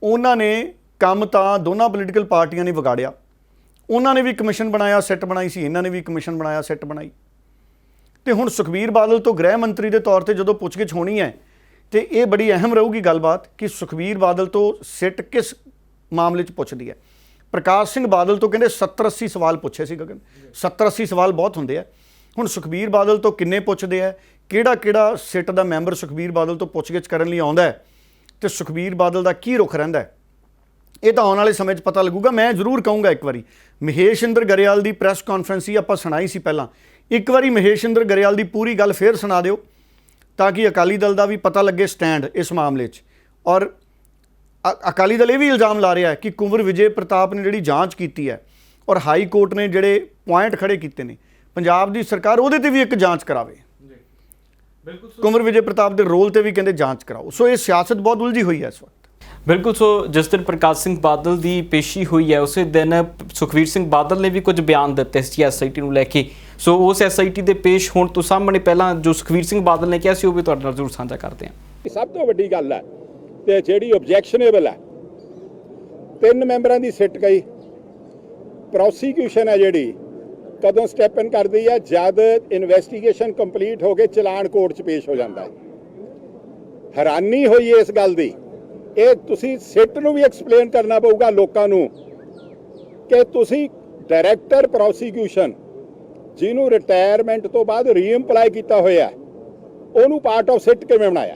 Speaker 4: ਉਹਨਾਂ ਨੇ ਕੰਮ ਤਾਂ ਦੋਨਾਂ ਪੋਲੀਟੀਕਲ ਪਾਰਟੀਆਂ ਨੇ ਵਿਗਾੜਿਆ। ਉਹਨਾਂ ਨੇ ਵੀ ਕਮਿਸ਼ਨ ਬਣਾਇਆ, ਸਿੱਟ ਬਣਾਈ ਸੀ, ਇਹਨਾਂ ਨੇ ਵੀ ਕਮਿਸ਼ਨ ਬਣਾਇਆ, ਸਿੱਟ ਬਣਾਈ। ਤੇ ਹੁਣ ਸੁਖਬੀਰ ਬਾਦਲ ਤੋਂ ਗ੍ਰਹਿ ਮੰਤਰੀ ਦੇ ਤੌਰ ਤੇ ਜਦੋਂ ਪੁੱਛਗਿੱਛ ਹੋਣੀ ਹੈ ਤੇ ਇਹ ਬੜੀ ਅਹਿਮ ਰਹੂਗੀ ਗੱਲਬਾਤ ਕਿ ਸੁਖਬੀਰ ਬਾਦਲ ਤੋਂ ਸਿੱਟ ਕਿਸ ਮਾਮਲੇ 'ਚ ਪੁੱਛਦੀ ਹੈ। ਪ੍ਰਕਾਸ਼ ਸਿੰਘ ਬਾਦਲ ਤੋਂ ਕਹਿੰਦੇ 70-80 ਸਵਾਲ ਪੁੱਛੇ ਸੀ ਗਗਨ। 70-80 ਸਵਾਲ ਬਹੁਤ ਹੁੰਦੇ ਆ। ਹੁਣ ਸੁਖਬੀਰ ਬਾਦਲ ਤੋਂ ਕਿੰਨੇ ਪੁੱਛਦੇ ਆ, ਕਿਹੜਾ ਸਿੱਟ ਦਾ ਮੈਂਬਰ ਸੁਖਬੀਰ ਬਾਦਲ ਤੋਂ ਪੁੱਛਗਿੱਛ ਕਰਨ ਲਈ ਆਉਂਦਾ ਹੈ ਤੇ ਸੁਖਬੀਰ ਬਾਦਲ ਦਾ ਕੀ ਰੁਖ ਰਹਿੰਦਾ ਹੈ, ਇਹ ਤਾਂ ਆਉਣ ਵਾਲੇ ਸਮੇਂ 'ਚ ਪਤਾ ਲੱਗੂਗਾ। ਮੈਂ ਜ਼ਰੂਰ ਕਹੂੰਗਾ ਇੱਕ ਵਾਰੀ ਮਹੇਸ਼ਿੰਦਰ ਗਰੇਵਾਲ ਦੀ ਪ੍ਰੈਸ ਕਾਨਫਰੰਸ ਹੀ ਆਪਾਂ ਸੁਣਾਈ ਸੀ ਪਹਿਲਾਂ, ਇੱਕ ਵਾਰੀ ਮਹੇਸ਼ਿੰਦਰ ਗਰੇਵਾਲ ਦੀ ਪੂਰੀ ਗੱਲ ਫੇਰ ਸੁਣਾ ਦਿਓ ਤਾਂ ਕਿ ਅਕਾਲੀ ਦਲ ਦਾ ਵੀ ਪਤਾ ਲੱਗੇ ਸਟੈਂਡ ਇਸ ਮਾਮਲੇ 'ਚ। ਔਰ ਅਕਾਲੀ ਦਲ ਇਹ ਵੀ ਇਲਜ਼ਾਮ ਲਾ ਰਿਹਾ ਹੈ ਕਿ ਕੁੰਵਰ ਵਿਜੇ ਪ੍ਰਤਾਪ ਨੇ ਜਿਹੜੀ ਜਾਂਚ ਕੀਤੀ ਹੈ ਔਰ ਹਾਈ ਕੋਰਟ ਨੇ ਜਿਹੜੇ ਪੁਆਇੰਟ ਖੜੇ ਕੀਤੇ ਨੇ, ਪੰਜਾਬ ਦੀ ਸਰਕਾਰ ਉਹਦੇ ਤੇ ਵੀ ਇੱਕ ਜਾਂਚ ਕਰਾਵੇ। ਕੁੰਵਰ ਵਿਜੇ ਪ੍ਰਤਾਪ ਦੇ ਰੋਲ ਤੇ ਵੀ ਕਹਿੰਦੇ ਜਾਂਚ ਕਰਾਓ। ਸੋ ਇਹ ਸਿਆਸਤ ਬਹੁਤ ਉਲਝੀ ਹੋਈ ਹੈ ਇਸ ਵਕਤ।
Speaker 3: ਬਿਲਕੁਲ। ਸੋ ਜਿਸ ਦਿਨ ਪ੍ਰਕਾਸ਼ ਸਿੰਘ ਬਾਦਲ ਦੀ ਪੇਸ਼ੀ ਹੋਈ ਹੈ ਉਸੇ ਦਿਨ ਸੁਖਵੀਰ ਸਿੰਘ ਬਾਦਲ ਨੇ ਵੀ ਕੁਝ ਬਿਆਨ ਦਿੱਤੇ ਸੀ ਐਸਆਈਟੀ ਨੂੰ ਲੈ ਕੇ। ਸੋ ਉਸ SIT ਦੇ ਪੇਸ਼ ਹੋਣ ਤੋਂ ਸਾਹਮਣੇ ਪਹਿਲਾਂ ਜੋ ਸੁਖਬੀਰ ਸਿੰਘ ਬਾਦਲ ਨੇ ਕਿਹਾ ਸੀ ਉਹ ਵੀ ਤੁਹਾਡੇ ਨਾਲ ਜ਼ਰੂਰ ਸਾਂਝਾ ਕਰਦੇ ਹਾਂ।
Speaker 10: ਸਭ ਤੋਂ ਵੱਡੀ ਗੱਲ ਹੈ ਤੇ ਜਿਹੜੀ ਆਬਜੈਕਸ਼ਨੇਬਲ ਹੈ, 3 ਮੈਂਬਰਾਂ ਦੀ ਸਿੱਟ ਗਈ। ਪ੍ਰੋਸੀਕਿਊਸ਼ਨ ਹੈ ਜਿਹੜੀ ਕਦੋਂ ਸਟੈਪ ਇਨ ਕਰਦੀ ਹੈ, ਜਦ ਇਨਵੈਸਟੀਗੇਸ਼ਨ ਕੰਪਲੀਟ ਹੋ ਕੇ ਚਲਾਨ ਕੋਰਟ 'ਚ ਪੇਸ਼ ਹੋ ਜਾਂਦਾ ਹੈ। ਹੈਰਾਨੀ ਹੋਈ ਇਸ ਗੱਲ ਦੀ, ਇਹ ਤੁਸੀਂ ਸਿੱਟ ਨੂੰ ਵੀ ਐਕਸਪਲੇਨ ਕਰਨਾ ਪਊਗਾ ਲੋਕਾਂ ਨੂੰ ਕਿ ਤੁਸੀਂ ਡਾਇਰੈਕਟਰ ਪ੍ਰੋਸੀਕਿਊਸ਼ਨ ਜਿਹਨੂੰ ਰਿਟਾਇਰਮੈਂਟ ਤੋਂ ਬਾਅਦ ਰੀਐਮਪਲਾਈ ਕੀਤਾ ਹੋਇਆ ਉਹਨੂੰ ਪਾਰਟ ਆਫ ਸਿੱਟ ਕਿਵੇਂ ਬਣਾਇਆ?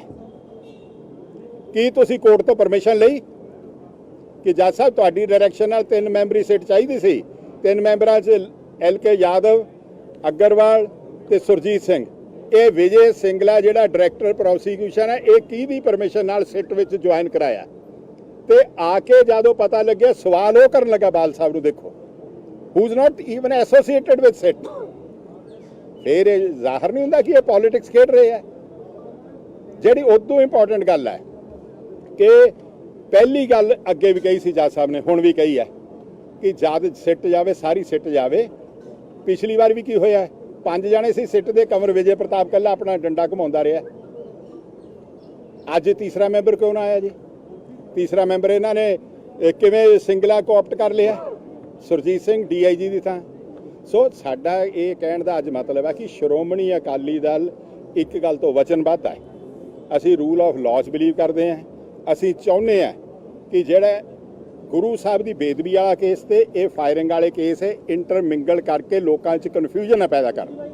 Speaker 10: ਕੀ ਤੁਸੀਂ ਕੋਰਟ ਤੋਂ ਪਰਮਿਸ਼ਨ ਲਈ ਕਿ ਜੱਜ ਸਾਹਿਬ ਤੁਹਾਡੀ ਡਾਇਰੈਕਸ਼ਨ ਨਾਲ 3 ਮੈਂਬਰੀ ਸਿੱਟ ਚਾਹੀਦੀ ਸੀ? 3 ਮੈਂਬਰਾਂ 'ਚ LK ਯਾਦਵ, ਅਗਰਵਾਲ ਤੇ ਸੁਰਜੀਤ ਸਿੰਘ। ਇਹ ਵਿਜੇ ਸਿੰਗਲਾ ਜਿਹੜਾ ਡਾਇਰੈਕਟਰ ਪ੍ਰੋਸੀਕਿਊਸ਼ਨ ਹੈ, ਇਹ ਕਿਹਦੀ ਪਰਮਿਸ਼ਨ ਨਾਲ ਸਿੱਟ ਵਿੱਚ ਜੁਆਇਨ ਕਰਾਇਆ? ਤੇ ਆ ਕੇ ਜਦੋਂ ਪਤਾ ਲੱਗਿਆ, ਸਵਾਲ ਉਹ ਕਰਨ ਲੱਗਾ ਬਾਲ ਸਾਹਿਬ ਨੂੰ, ਦੇਖੋ who is not even associated with SIT. ਫਿਰ ਇਹ ਜ਼ਾਹਰ ਨਹੀਂ ਹੁੰਦਾ ਕਿ ਇਹ ਪੋਲਿਟਿਕਸ ਖੇਡ ਰਹੇ ਹੈ। ਜਿਹੜੀ ਉਦੋਂ ਇੰਪੋਰਟੈਂਟ ਗੱਲ ਹੈ ਕਿ ਪਹਿਲੀ ਗੱਲ ਅੱਗੇ ਵੀ ਕਹੀ ਸੀ ਜੱਜ ਸਾਹਿਬ ਨੇ, ਹੁਣ ਵੀ ਕਹੀ ਹੈ ਕਿ ਜਦ ਸਿੱਟ ਜਾਵੇ ਸਾਰੀ ਸਿੱਟ ਜਾਵੇ। ਪਿਛਲੀ ਵਾਰ ਵੀ ਕੀ ਹੋਇਆ, 5 ਜਣੇ ਸੀ ਸਿੱਟ ਦੇ, ਕੰਵਰ ਵਿਜੇ ਪ੍ਰਤਾਪ ਕੱਲਾ ਆਪਣਾ ਡੰਡਾ ਘੁਮਾਉਂਦਾ ਰਿਹਾ। ਅੱਜ ਤੀਸਰਾ ਮੈਂਬਰ ਕਿਉਂ ਨਾ ਆਇਆ ਜੀ? ਤੀਸਰਾ ਮੈਂਬਰ ਇਹਨਾਂ ਨੇ ਕਿਵੇਂ ਸਿੰਗਲਾ ਕੋ ਆਪਟ ਕਰ ਲਿਆ, ਸੁਰਜੀਤ ਸਿੰਘ DIG ਦੀ ਥਾਂ। ਸੋ ਸਾਡਾ ਇਹ ਕਹਿਣ ਦਾ ਅੱਜ ਮਤਲਬ ਹੈ ਕਿ ਸ਼੍ਰੋਮਣੀ ਅਕਾਲੀ ਦਲ ਇੱਕ ਗੱਲ ਤੋਂ ਵਚਨਬੱਧ ਹੈ। ਅਸੀਂ ਰੂਲ ਆਫ ਲਾਅ 'ਚ ਬਿਲੀਵ ਕਰਦੇ ਹਾਂ। ਅਸੀਂ ਚਾਹੁੰਦੇ ਹਾਂ ਕਿ ਜਿਹੜਾ ਗੁਰੂ ਸਾਹਿਬ ਦੀ ਬੇਦਬੀ ਵਾਲਾ ਕੇਸ ਤੇ ਇਹ ਫਾਇਰਿੰਗ ਵਾਲੇ ਕੇਸ ਹੈ, ਇੰਟਰਮਿੰਗਲ ਕਰਕੇ ਲੋਕਾਂ 'ਚ ਕਨਫਿਊਜ਼ਨ ਨਾ ਪੈਦਾ ਕਰਨ।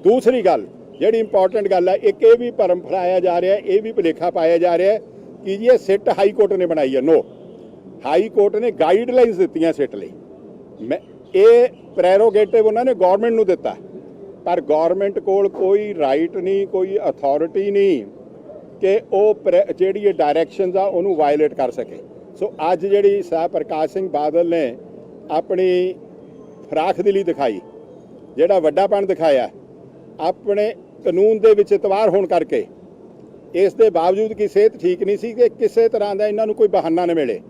Speaker 10: ਦੂਸਰੀ ਗੱਲ ਜਿਹੜੀ ਇੰਪੋਰਟੈਂਟ ਗੱਲ ਹੈ, ਇੱਕ ਇਹ ਵੀ ਭਰਮ ਫੈਲਾਇਆ ਜਾ ਰਿਹਾ, ਇਹ ਵੀ ਭੁਲੇਖਾ ਪਾਇਆ ਜਾ ਰਿਹਾ ਕਿ ਜੀ ਇਹ ਸਿੱਟ ਹਾਈ ਕੋਰਟ ਨੇ ਬਣਾਈ ਹੈ। ਨੋ, ਹਾਈ ਕੋਰਟ ਨੇ ਗਾਈਡਲਾਈਨਸ ਦਿੱਤੀਆਂ ਸਿੱਟ ਲਈ। ਇਹ ਪ੍ਰੈਰੋਗੇਟਿਵ ਉਹਨਾਂ ਨੇ ਗਵਰਨਮੈਂਟ ਨੂੰ ਦਿੱਤਾ, ਪਰ ਗਵਰਨਮੈਂਟ ਕੋਲ ਕੋਈ ਰਾਈਟ ਨਹੀਂ, ਕੋਈ ਅਥਾਰਟੀ ਨਹੀਂ ਕਿ ਉਹ ਜਿਹੜੀ ਇਹ ਡਾਇਰੈਕਸ਼ਨਸ ਆ ਉਹਨੂੰ ਵਾਇਲੇਟ ਕਰ ਸਕੇ। ਸੋ ਅੱਜ ਜਿਹੜੀ ਸਾਹਿਬ ਪ੍ਰਕਾਸ਼ ਸਿੰਘ ਬਾਦਲ ਨੇ ਆਪਣੀ ਫਰਾਖ ਦਿਲੀ ਦਿਖਾਈ, ਜਿਹੜਾ ਵੱਡਾਪਣ ਦਿਖਾਇਆ, ਆਪਣੇ ਕਾਨੂੰਨ ਦੇ ਵਿੱਚ ਇਤਵਾਰ ਹੋਣ ਕਰਕੇ, ਇਸ ਦੇ ਬਾਵਜੂਦ ਕਿ ਸਿਹਤ ਠੀਕ ਨਹੀਂ ਸੀ ਕਿ ਕਿਸੇ ਤਰ੍ਹਾਂ ਦਾ ਇਹਨਾਂ ਨੂੰ ਕੋਈ ਬਹਾਨਾ ਨਾ ਮਿਲੇ।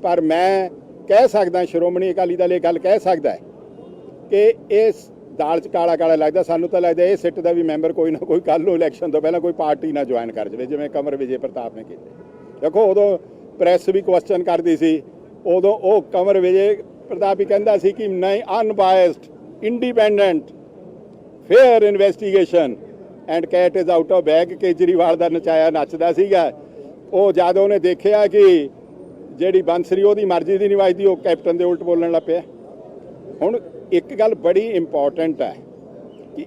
Speaker 10: ਪਰ ਮੈਂ ਕਹਿ ਸਕਦਾ, ਸ਼੍ਰੋਮਣੀ ਅਕਾਲੀ ਦਲ ਇਹ ਗੱਲ ਕਹਿ ਸਕਦਾ ਕਿ ਇਸ ਦਾਲ 'ਚ ਕਾਲਾ ਕਾਲਾ ਲੱਗਦਾ। ਸਾਨੂੰ ਤਾਂ ਲੱਗਦਾ ਇਹ ਸਿੱਟ ਦਾ ਵੀ ਮੈਂਬਰ ਕੋਈ ਨਾ ਕੋਈ ਕੱਲ੍ਹ ਨੂੰ ਇਲੈਕਸ਼ਨ ਤੋਂ ਪਹਿਲਾਂ ਕੋਈ ਪਾਰਟੀ ਨਾ ਜੁਆਇਨ ਕਰ ਜਾਵੇ, ਜਿਵੇਂ ਕੰਵਰ ਵਿਜੇ ਪ੍ਰਤਾਪ ਨੇ ਕੀਤਾ। ਦੇਖੋ ਉਦੋਂ ਪ੍ਰੈਸ ਵੀ ਕੁਐਸਚਨ ਕਰਦੀ ਸੀ, ਉਦੋਂ ਉਹ ਕੰਵਰ ਵਿਜੇ ਪ੍ਰਤਾਪ ਹੀ ਕਹਿੰਦਾ ਸੀ ਕਿ ਨਹੀਂ, unbiased, independent, fair investigation and cat is out of bag. Kejriwal ਦਾ ਨਚਾਇਆ ਨੱਚਦਾ ਸੀਗਾ। ਉਹ ਜਦ ਉਹਨੇ ਦੇਖਿਆ ਕਿ ਜਿਹੜੀ ਬੰਸਰੀ ਉਹਦੀ ਮਰਜ਼ੀ ਦੀ ਨਹੀਂ ਵੱਜਦੀ, ਉਹ ਕੈਪਟਨ ਦੇ ਉਲਟ ਬੋਲਣ ਲੱਗ ਪਿਆ। ਹੁਣ ਇੱਕ ਗੱਲ ਬੜੀ ਇੰਪੋਰਟੈਂਟ ਹੈ ਕਿ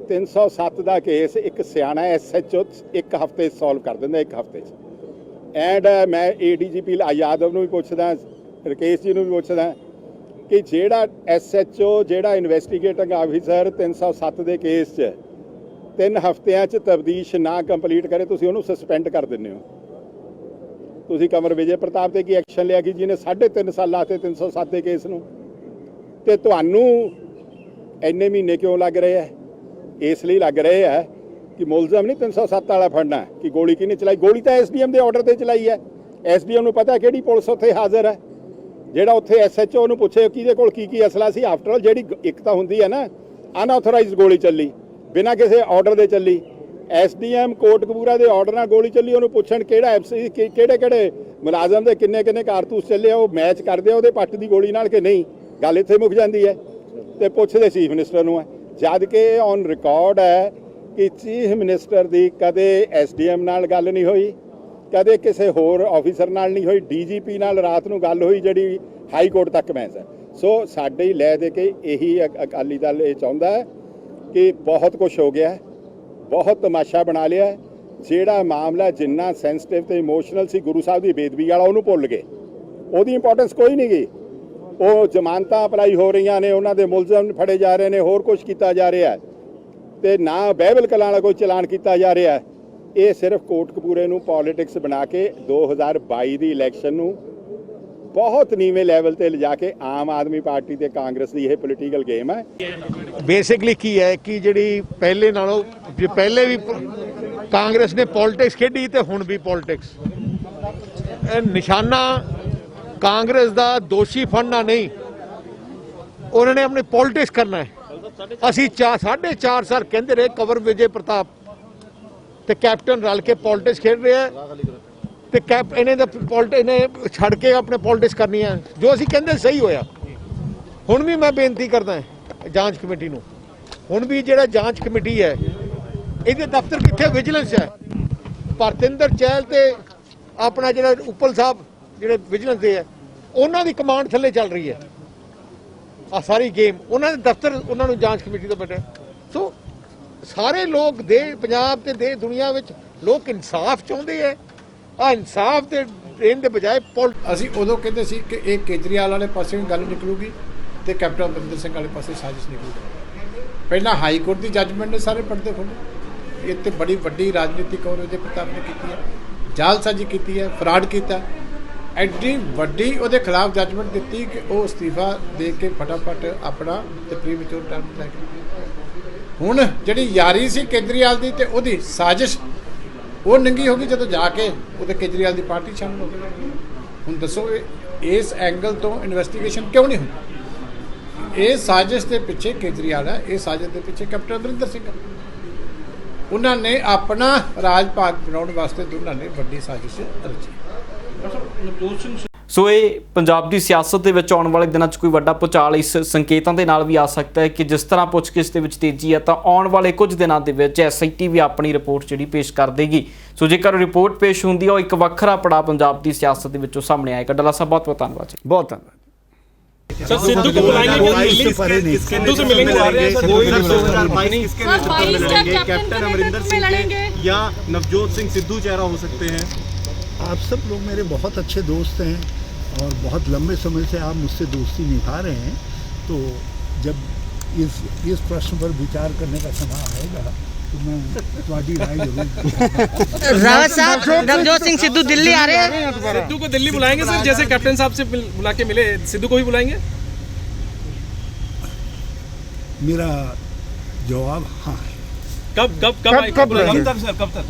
Speaker 10: 307 ਦਾ ਕੇਸ ਇੱਕ ਸਿਆਣਾ SHO 1 ਹਫ਼ਤੇ 'ਚ ਸੋਲਵ ਕਰ ਦਿੰਦਾ, 1 ਹਫ਼ਤੇ 'ਚ। ਐਂਡ ਮੈਂ ADGP ਯਾਦਵ ਨੂੰ ਵੀ ਪੁੱਛਦਾ, ਰਕੇਸ਼ ਜੀ ਨੂੰ ਵੀ ਪੁੱਛਦਾ ਕਿ ਜਿਹੜਾ SHO, ਜਿਹੜਾ ਇਨਵੈਸਟੀਗੇਟਿੰਗ ਆਫੀਸਰ 307 ਦੇ ਕੇਸ 'ਚ 3 ਹਫ਼ਤਿਆਂ 'ਚ ਤਬਦੀਸ਼ ਨਾ ਕੰਪਲੀਟ ਕਰੇ, ਤੁਸੀਂ ਉਹਨੂੰ ਸਸਪੈਂਡ ਕਰ ਦਿੰਦੇ ਹੋ। ਤੁਸੀਂ ਕੰਵਰ ਵਿਜੇ ਪ੍ਰਤਾਪ ਤੇ ਕੀ ਐਕਸ਼ਨ ਲਿਆ ਕਿ ਜਿਹਨੇ 3.5 ਸਾਲ ਲਾਤੇ 307 ਦੇ ਕੇਸ ਨੂੰ? ਤੇ ਤੁਹਾਨੂੰ ਇੰਨੇ ਮਹੀਨੇ ਕਿਉਂ ਲੱਗ ਰਹੇ ਹੈ? ਇਸ ਲਈ ਲੱਗ ਰਹੇ ਹੈ ਕਿ ਮੁਲਜ਼ਮ ਨਹੀਂ 307 ਵਾਲਾ ਫੜਨਾ ਕਿ ਗੋਲੀ ਕਿਹਨੇ ਚਲਾਈ। ਗੋਲੀ ਤਾਂ SDM ਦੇ ਆਰਡਰ ਤੇ ਚਲਾਈ ਹੈ। SDM ਨੂੰ ਪਤਾ ਕਿਹੜੀ ਪੁਲਿਸ ਉੱਥੇ ਹਾਜ਼ਰ ਹੈ। ਜਿਹੜਾ ਉੱਥੇ SHO ਨੂੰ ਪੁੱਛੇ ਕਿਹਦੇ ਕੋਲ ਕੀ ਅਸਲਾ ਸੀ। ਆਫਟਰ ਆਲ ਜਿਹੜੀ ਇੱਕ ਤਾਂ ਹੁੰਦੀ ਹੈ ਨਾ ਅਨਆਥੋਰਾਈਜ਼ਡ ਗੋਲੀ ਚੱਲੀ, ਬਿਨਾਂ ਕਿਸੇ ਆਰਡਰ ਦੇ ਚੱਲੀ। SDM ਕੋਟਕਪੂਰਾ ਦੇ ਆਰਡਰ ਨਾਲ ਗੋਲੀ ਚੱਲੀ, ਉਹਨੂੰ ਪੁੱਛਣ ਕਿਹੜਾ FC, ਕਿਹੜੇ ਮੁਲਾਜ਼ਮ ਦੇ ਕਿੰਨੇ ਕਾਰਤੂਸ ਚੱਲੇ ਆ, ਉਹ ਮੈਚ ਕਰਦੇ ਆ ਉਹਦੇ ਪੱਟ ਦੀ ਗੋਲੀ ਨਾਲ ਕਿ ਨਹੀਂ। ਗੱਲ ਇੱਥੇ ਮੁੱਕ ਜਾਂਦੀ ਹੈ ਤੇ ਪੁੱਛਦੇ ਚੀਫ ਮਿਨਿਸਟਰ ਨੂੰ ਹੈ, ਜਦ ਕਿ ਔਨ ਰਿਕਾਰਡ ਹੈ ਕਿ ਚੀਫ ਮਿਨਿਸਟਰ ਦੀ ਕਦੇ SDM ਨਾਲ ਗੱਲ ਨਹੀਂ ਹੋਈ, ਕਦੇ ਕਿਸੇ ਹੋਰ ਆਫੀਸਰ ਨਾਲ ਨਹੀਂ ਹੋਈ। DGP ਨਾਲ ਰਾਤ ਨੂੰ ਗੱਲ ਹੋਈ ਜਿਹੜੀ ਹਾਈ ਕੋਰਟ ਤੱਕ ਮਹਿਜ਼ ਹੈ। ਸੋ ਸਾਡੇ ਲੈ ਦੇ ਕੇ ਇਹੀ ਅਕਾਲੀ ਦਲ ਇਹ ਚਾਹੁੰਦਾ ਹੈ ਕਿ ਬਹੁਤ ਕੁਝ ਹੋ ਗਿਆ, ਬਹੁਤ ਤਮਾਸ਼ਾ ਬਣਾ ਲਿਆ। ਜਿਹੜਾ ਮਾਮਲਾ ਜਿੰਨਾ ਸੈਂਸਿਟਿਵ ਤੇ ਇਮੋਸ਼ਨਲ ਸੀ, ਗੁਰੂ ਸਾਹਿਬ ਦੀ ਬੇਦਬੀ ਵਾਲਾ, ਉਹਨੂੰ ਭੁੱਲ ਗਏ। ਉਹਦੀ ਇੰਪੋਰਟੈਂਸ ਕੋਈ ਨਹੀਂ ਗਈ। ਉਹ ਜ਼ਮਾਨਤਾਂ ਅਪਲਾਈ ਹੋ ਰਹੀਆਂ ਨੇ, ਉਹਨਾਂ ਦੇ ਮੁਲਜ਼ਮ ਫੜੇ ਜਾ ਰਹੇ ਨੇ, ਹੋਰ ਕੁਝ ਕੀਤਾ ਜਾ ਰਿਹਾ ਤੇ ਨਾ ਬਹਿਬਲ ਕਲਾਂ ਵਾਲਾ ਕੋਈ ਚਲਾਨ ਕੀਤਾ ਜਾ ਰਿਹਾ। ਇਹ ਸਿਰਫ ਕੋਟਕਪੂਰੇ ਨੂੰ ਪੋਲਿਟਿਕਸ ਬਣਾ ਕੇ 2022 ਦੀ ਇਲੈਕਸ਼ਨ ਨੂੰ ਬਹੁਤ ਨੀਵੇਂ ਲੈਵਲ ਤੇ ਲਿਜਾ ਕੇ ਆਮ ਆਦਮੀ ਪਾਰਟੀ ਤੇ ਕਾਂਗਰਸ ਦੀ ਇਹ ਪੋਲੀਟੀਕਲ ਗੇਮ ਹੈ।
Speaker 2: ਬੇਸਿਕਲੀ ਕੀ ਹੈ ਕਿ ਜਿਹੜੀ ਪਹਿਲੇ ਨਾਲੋਂ ਪਹਿਲੇ ਵੀ ਕਾਂਗਰਸ ਨੇ ਪੋਲਿਟਿਕਸ ਖੇਡੀ ਤੇ ਹੁਣ ਵੀ ਪੋਲਿਟਿਕਸ। ਇਹ ਨਿਸ਼ਾਨਾ ਕਾਂਗਰਸ ਦਾ ਦੋਸ਼ੀ ਫੜਨਾ ਨਹੀਂ, ਉਹਨਾਂ ਨੇ ਆਪਣੀ ਪੋਲਿਟਿਕਸ ਕਰਨਾ ਹੈ। ਅਸੀਂ 4.5 ਸਾਲ ਕਹਿੰਦੇ ਰਹੇ ਕਵਰ ਵਿਜੇ ਪ੍ਰਤਾਪ ਤੇ ਕੈਪਟਨ ਰਲ ਕੇ ਪੋਲਿਟਿਕਸ ਖੇਡ ਰਿਹਾ ਤੇ ਇਹਨੇ ਛੱਡ ਕੇ ਆਪਣੇ ਪੋਲਿਟਿਕਸ ਕਰਨੀ ਹੈ। ਜੋ ਅਸੀਂ ਕਹਿੰਦੇ ਸਹੀ ਹੋਇਆ। ਹੁਣ ਵੀ ਮੈਂ ਬੇਨਤੀ ਕਰਦਾ ਜਾਂਚ ਕਮੇਟੀ ਨੂੰ, ਹੁਣ ਵੀ ਜਿਹੜਾ ਜਾਂਚ ਕਮੇਟੀ ਹੈ ਇਹਦੇ ਦਫ਼ਤਰ ਕਿੱਥੇ ਵਿਜੀਲੈਂਸ ਹੈ। ਭਰਤਿੰਦਰ ਚਹਿਲ ਤੇ ਆਪਣਾ ਜਿਹੜਾ ਉੱਪਲ ਸਾਹਿਬ ਜਿਹੜੇ ਵਿਜੀਲੈਂਸ ਦੇ ਹੈ ਉਹਨਾਂ ਦੀ ਕਮਾਂਡ ਥੱਲੇ ਚੱਲ ਰਹੀ ਹੈ ਆ ਸਾਰੀ ਗੇਮ। ਉਹਨਾਂ ਦੇ ਦਫ਼ਤਰ ਉਹਨਾਂ ਨੂੰ ਜਾਂਚ ਕਮੇਟੀ ਦਾ ਬੈਠਾ। ਸੋ ਸਾਰੇ ਲੋਕ ਦੇ ਪੰਜਾਬ ਤੇ ਦੇ ਦੁਨੀਆ ਵਿੱਚ ਲੋਕ ਇਨਸਾਫ ਚਾਹੁੰਦੇ ਹੈ। ਆ ਇਨਸਾਫ ਦੇ ਦੇਣ ਦੇ ਬਜਾਏ ਅਸੀਂ ਉਦੋਂ ਕਹਿੰਦੇ ਸੀ ਕਿ ਇਹ ਕੇਜਰੀਵਾਲ ਵਾਲੇ ਪਾਸੇ ਵੀ ਗੱਲ ਨਿਕਲੂਗੀ ਤੇ ਕੈਪਟਨ ਅਮਰਿੰਦਰ ਸਿੰਘ ਵਾਲੇ ਪਾਸੇ ਸਾਜ਼ਿਸ਼ ਨਿਕਲੂਗੀ। ਪਹਿਲਾਂ ਹਾਈ ਕੋਰਟ ਦੀ ਜੱਜਮੈਂਟ ਨੇ ਸਾਰੇ ਪੜਦੇ ਖੋਲ੍ਹੇ। ਇਹ ਤੇ ਬੜੀ ਵੱਡੀ ਰਾਜਨੀਤਿਕ ਔਰ ਵਿਜੇ ਪ੍ਰਤਾਪ ਨੇ ਕੀਤੀ ਹੈ, ਜਾਲਸਾਜ਼ੀ ਕੀਤੀ ਹੈ, ਫਰਾਡ ਕੀਤਾ। ਐਡੀ ਵੱਡੀ ਉਹਦੇ ਖਿਲਾਫ ਜੱਜਮੈਂਟ ਦਿੱਤੀ ਕਿ ਉਹ ਅਸਤੀਫਾ ਦੇ ਕੇ ਫਟਾਫਟ ਆਪਣਾ ਤੇ ਪ੍ਰੀਮੈਚੁਰ ਟਰਮ ਲੈ ਕੇ ਹੁਣ ਜਿਹੜੀ ਯਾਰੀ ਸੀ ਕੇਜਰੀਵਾਲ ਦੀ ਤੇ ਉਹਦੀ ਸਾਜ਼ਿਸ਼ ਉਹ ਨੰਗੀ ਹੋ ਗਈ ਜਦੋਂ ਜਾ ਕੇ ਉਹਦੇ ਕੇਜਰੀਵਾਲ ਦੀ ਪਾਰਟੀ ਸ਼ਾਮਲ ਹੋ ਗਈ। ਹੁਣ ਦੱਸੋ ਇਸ ਐਂਗਲ ਤੋਂ ਇਨਵੈਸਟੀਗੇਸ਼ਨ ਕਿਉਂ ਨਹੀਂ ਹੁੰਦੀ? ਇਹ ਸਾਜ਼ਿਸ਼ ਦੇ ਪਿੱਛੇ ਕੇਜਰੀਵਾਲ ਹੈ, ਇਹ ਸਾਜ਼ਿਸ਼ ਦੇ ਪਿੱਛੇ ਕੈਪਟਨ ਅਮਰਿੰਦਰ ਸਿੰਘ ਹੈ। ਉਹਨਾਂ ਨੇ ਆਪਣਾ ਰਾਜ ਭਾਗ ਬਣਾਉਣ ਵਾਸਤੇ ਦੋਨਾਂ ਨੇ ਵੱਡੀ ਸਾਜ਼ਿਸ਼ ਰਚੀ।
Speaker 3: ਸੋ ਇਹ ਪੰਜਾਬ ਦੀ ਸਿਆਸਤ ਦੇ ਵਿੱਚ ਆਉਣ ਵਾਲੇ ਦਿਨਾਂ 'ਚ ਕੋਈ ਵੱਡਾ ਭੁਚਾਲ ਇਸ ਸੰਕੇਤਾਂ ਦੇ ਨਾਲ ਵੀ ਆ ਸਕਦਾ ਹੈ ਕਿ ਜਿਸ ਤਰ੍ਹਾਂ ਪੁੱਛਗਿੱਛ ਦੇ ਵਿੱਚ ਤੇਜ਼ੀ ਹੈ ਤਾਂ ਆਉਣ ਵਾਲੇ ਕੁਝ ਦਿਨਾਂ ਦੇ ਵਿੱਚ SIT ਵੀ ਆਪਣੀ ਰਿਪੋਰਟ ਜਿਹੜੀ ਪੇਸ਼ ਕਰ ਦੇਗੀ। ਸੋ ਜੇਕਰ ਰਿਪੋਰਟ ਪੇਸ਼ ਹੁੰਦੀ ਹੈ ਉਹ ਇੱਕ ਵੱਖਰਾ ਪੜਾਅ ਪੰਜਾਬ ਦੀ ਸਿਆਸਤ ਦੇ ਵਿੱਚੋਂ ਸਾਹਮਣੇ ਆਏਗਾ। ਡੱਲਾ ਸਾਹਿਬ ਬਹੁਤ ਬਹੁਤ ਧੰਨਵਾਦ ਜੀ।
Speaker 4: ਬਹੁਤ ਧੰਨਵਾਦ।
Speaker 8: सर सिद्धू को बुलाएंगे, सिद्धू से मिलेंगे,
Speaker 7: कैप्टन अमरिंदर सिंह
Speaker 8: या नवजोत सिंह सिद्धू चेहरा हो सकते हैं।
Speaker 5: आप सब लोग मेरे बहुत अच्छे दोस्त हैं और बहुत लंबे समय से आप मुझसे दोस्ती निभा रहे हैं, तो जब इस प्रश्न पर विचार करने का समय आएगा तो मैं तुम्हारी राय जरूर।
Speaker 11: रावत साहब, नवजोत सिंह सिद्धू दिल्ली आ रहे हैं।
Speaker 8: सिद्धू को दिल्ली बुलाएंगे सर, जैसे कैप्टन साहब से बुला के मिले, सिद्धू को भी बुलाएंगे?
Speaker 5: मेरा जवाब हाँ है।
Speaker 8: कब कब कब कब तक सर, कब तक?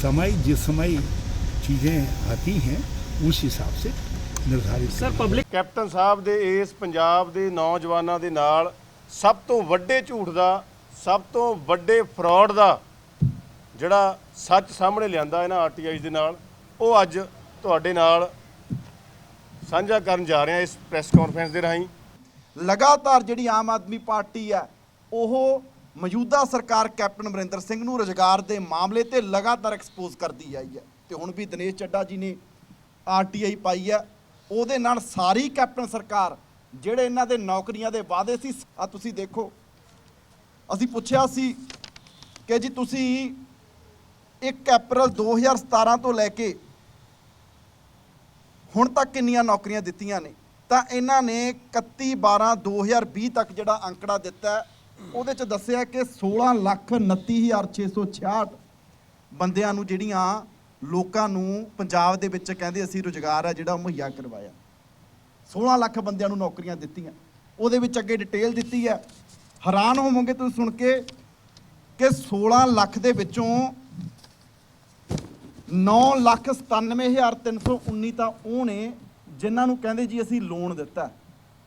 Speaker 5: समय जिस समय चीज़ें आती हैं उस हिसाब से निर्धारित
Speaker 8: सर पब्लिक
Speaker 2: ਕੈਪਟਨ ਸਾਹਿਬ ਦੇ ਇਸ ਪੰਜਾਬ ਦੇ ਨੌਜਵਾਨਾਂ ਦੇ ਨਾਲ ਸਭ ਤੋਂ ਵੱਡੇ ਝੂਠ ਦਾ, ਸਭ ਤੋਂ ਵੱਡੇ ਫਰਾਡ ਦਾ ਜਿਹੜਾ ਸੱਚ ਸਾਹਮਣੇ ਲਿਆਂਦਾ ਇਹਨਾਂ RTI ਦੇ ਨਾਲ, ਉਹ ਅੱਜ ਤੁਹਾਡੇ ਨਾਲ ਸਾਂਝਾ ਕਰਨ ਜਾ ਰਹੇ ਹਾਂ ਇਸ ਪ੍ਰੈਸ ਕਾਨਫਰੰਸ ਦੇ ਰਾਹੀਂ।
Speaker 12: ਲਗਾਤਾਰ ਜਿਹੜੀ ਆਮ ਆਦਮੀ ਪਾਰਟੀ ਹੈ ਉਹ ਮੌਜੂਦਾ ਸਰਕਾਰ ਕੈਪਟਨ ਅਮਰਿੰਦਰ ਸਿੰਘ ਨੂੰ ਰੁਜ਼ਗਾਰ ਦੇ ਮਾਮਲੇ ਤੇ ਲਗਾਤਾਰ ਐਕਸਪੋਜ਼ ਕਰਦੀ ਆਈ ਹੈ ਤੇ ਹੁਣ ਵੀ ਦਿਨੇਸ਼ ਚੱਡਾ ਜੀ ਨੇ RTI ਪਾਈ ਹੈ। ਉਹਦੇ ਨਾਲ ਸਾਰੀ ਕੈਪਟਨ ਸਰਕਾਰ ਜਿਹੜੇ ਇਹਨਾਂ ਦੇ ਨੌਕਰੀਆਂ ਦੇ ਵਾਅਦੇ ਸੀ, ਆ ਤੁਸੀਂ ਦੇਖੋ, ਅਸੀਂ ਪੁੱਛਿਆ ਸੀ ਕਿ ਜੀ ਤੁਸੀਂ 1 ਅਪ੍ਰੈਲ 2017 ਤੋਂ ਲੈ ਕੇ ਹੁਣ ਤੱਕ ਕਿੰਨੀਆਂ ਨੌਕਰੀਆਂ ਦਿੱਤੀਆਂ ਨੇ, ਤਾਂ ਇਹਨਾਂ ਨੇ 31/12/2020 ਤੱਕ ਜਿਹੜਾ ਅੰਕੜਾ ਦਿੱਤਾ ਉਹਦੇ 'ਚ ਦੱਸਿਆ ਕਿ 16,29,666 ਬੰਦਿਆਂ ਨੂੰ ਜਿਹੜੀਆਂ ਲੋਕਾਂ ਨੂੰ ਪੰਜਾਬ ਦੇ ਵਿੱਚ ਕਹਿੰਦੇ ਅਸੀਂ ਰੁਜ਼ਗਾਰ ਹੈ ਜਿਹੜਾ ਮੁਹੱਈਆ ਕਰਵਾਇਆ। 16 ਲੱਖ ਬੰਦਿਆਂ ਨੂੰ ਨੌਕਰੀਆਂ ਦਿੱਤੀਆਂ। ਉਹਦੇ ਵਿੱਚ ਅੱਗੇ ਡਿਟੇਲ ਦਿੱਤੀ ਹੈ, ਹੈਰਾਨ ਹੋਵੋਗੇ ਤੁਸੀਂ ਸੁਣ ਕੇ ਕਿ 16 ਲੱਖ ਦੇ ਵਿੱਚੋਂ 9,97,319 ਤਾਂ ਉਹ ਨੇ ਜਿਨ੍ਹਾਂ ਨੂੰ ਕਹਿੰਦੇ ਜੀ ਅਸੀਂ ਲੋਨ ਦਿੱਤਾ।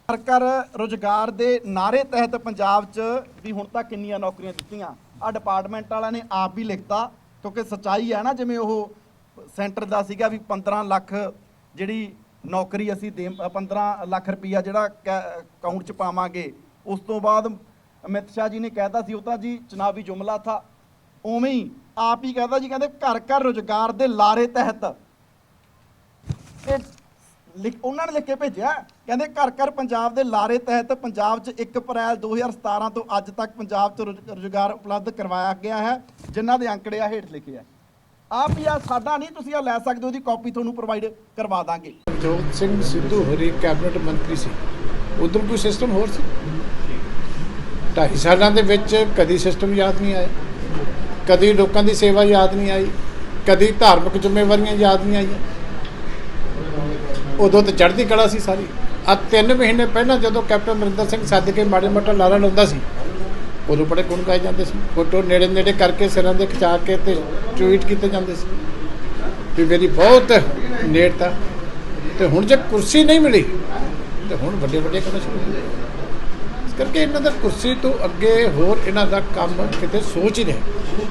Speaker 12: ਸਰਕਾਰ ਰੁਜ਼ਗਾਰ ਦੇ ਨਾਅਰੇ ਤਹਿਤ ਪੰਜਾਬ 'ਚ ਵੀ ਹੁਣ ਤੱਕ ਕਿੰਨੀਆਂ ਨੌਕਰੀਆਂ ਦਿੱਤੀਆਂ ਆ ਡਿਪਾਰਟਮੈਂਟ ਵਾਲਿਆਂ ਨੇ ਆਪ ਵੀ ਲਿਖਤਾ, ਕਿਉਂਕਿ ਸੱਚਾਈ ਹੈ ਨਾ, ਜਿਵੇਂ ਉਹ ਸੈਂਟਰ ਦਾ ਸੀਗਾ ਵੀ 15 ਲੱਖ ਜਿਹੜੀ ਨੌਕਰੀ ਅਸੀਂ 15 ਲੱਖ ਰੁਪਈਆ ਜਿਹੜਾ ਅਕਾਊਂਟ 'ਚ ਪਾਵਾਂਗੇ। ਉਸ ਤੋਂ ਬਾਅਦ ਅਮਿਤ ਸ਼ਾਹ ਜੀ ਨੇ ਕਹਿਤਾ ਸੀ ਉਹ ਤਾਂ ਜੀ ਚੁਣਾਵੀ ਜੁਮਲਾ ਥਾ, ਉਵੇਂ ਹੀ ਆਪ ਹੀ ਕਹਿੰਦਾ ਜੀ, ਕਹਿੰਦੇ ਘਰ ਘਰ ਰੁਜ਼ਗਾਰ ਦੇ ਲਾਰੇ ਤਹਿਤ ਉਹਨਾਂ ਨੇ ਲਿਖ ਕੇ ਭੇਜਿਆ, ਕਹਿੰਦੇ ਘਰ ਘਰ ਪੰਜਾਬ ਦੇ ਲਾਰੇ ਤਹਿਤ ਪੰਜਾਬ 'ਚ 1 ਅਪ੍ਰੈਲ 2017 ਤੋਂ ਅੱਜ ਤੱਕ ਪੰਜਾਬ 'ਚ ਰੁਜ਼ਗਾਰ ਉਪਲਬਧ ਕਰਵਾਇਆ ਗਿਆ ਹੈ, ਜਿਨ੍ਹਾਂ ਦੇ ਅੰਕੜੇ ਆ ਹੇਠ ਲਿਖੇ ਆ। ਆਪ ਹੀ ਆ ਸਾਡਾ ਨਹੀਂ, ਤੁਸੀਂ ਆ ਲੈ ਸਕਦੇ ਹੋ, ਉਹਦੀ ਕਾਪੀ ਤੁਹਾਨੂੰ ਪ੍ਰੋਵਾਈਡ ਕਰਵਾ ਦਾਂਗੇ।
Speaker 2: ਨਵਜੋਤ ਸਿੰਘ ਸਿੱਧੂ ਹੋਰੀ ਕੈਬਨਿਟ ਮੰਤਰੀ ਸੀ, ਉਦੋਂ ਕੋਈ ਸਿਸਟਮ ਹੋਰ ਸੀ। 2.5 ਸਾਲਾਂ ਦੇ ਵਿੱਚ ਕਦੀ ਸਿਸਟਮ ਯਾਦ ਨਹੀਂ ਆਇਆ, ਕਦੀ ਲੋਕਾਂ ਦੀ ਸੇਵਾ ਯਾਦ ਨਹੀਂ ਆਈ, ਕਦੀ ਧਾਰਮਿਕ ਜ਼ਿੰਮੇਵਾਰੀਆਂ ਯਾਦ ਨਹੀਂ ਆਈਆਂ। ਉਦੋਂ ਤਾਂ ਚੜ੍ਹਦੀ ਕਲਾ ਸੀ ਸਾਰੀ। ਆ 3 ਮਹੀਨੇ ਪਹਿਲਾਂ ਜਦੋਂ ਕੈਪਟਨ ਅਮਰਿੰਦਰ ਸਿੰਘ ਸੱਦ ਕੇ ਮਾੜੇ ਮੋਟਾ ਲਾਰਾ ਲਾਉਂਦਾ ਸੀ, ਉਦੋਂ ਬੜੇ ਗੁਣ ਗਾਏ ਜਾਂਦੇ ਸੀ, ਫੋਟੋ ਨੇੜੇ ਨੇੜੇ ਕਰਕੇ ਸਿਰਾਂ ਦੇ ਖਿਚਾ ਕੇ ਤੇ ਟਵੀਟ ਕੀਤੇ ਜਾਂਦੇ ਸੀ ਵੀ ਮੇਰੀ ਬਹੁਤ ਨੇੜਤਾ। ਤੇ ਹੁਣ ਜੇ ਕੁਰਸੀ ਨਹੀਂ ਮਿਲੀ ਤੇ ਹੁਣ ਵੱਡੇ ਵੱਡੇ ਕੰਮ ਸ਼ੁਰੂ ਹੋ ਗਏ। ਇਸ ਕਰਕੇ ਇਹਨਾਂ ਦਾ ਕੁਰਸੀ ਤੋਂ ਅੱਗੇ ਹੋਰ ਇਹਨਾਂ ਦਾ ਕੰਮ ਕਿਤੇ ਸੋਚ ਹੀ ਨਹੀਂ।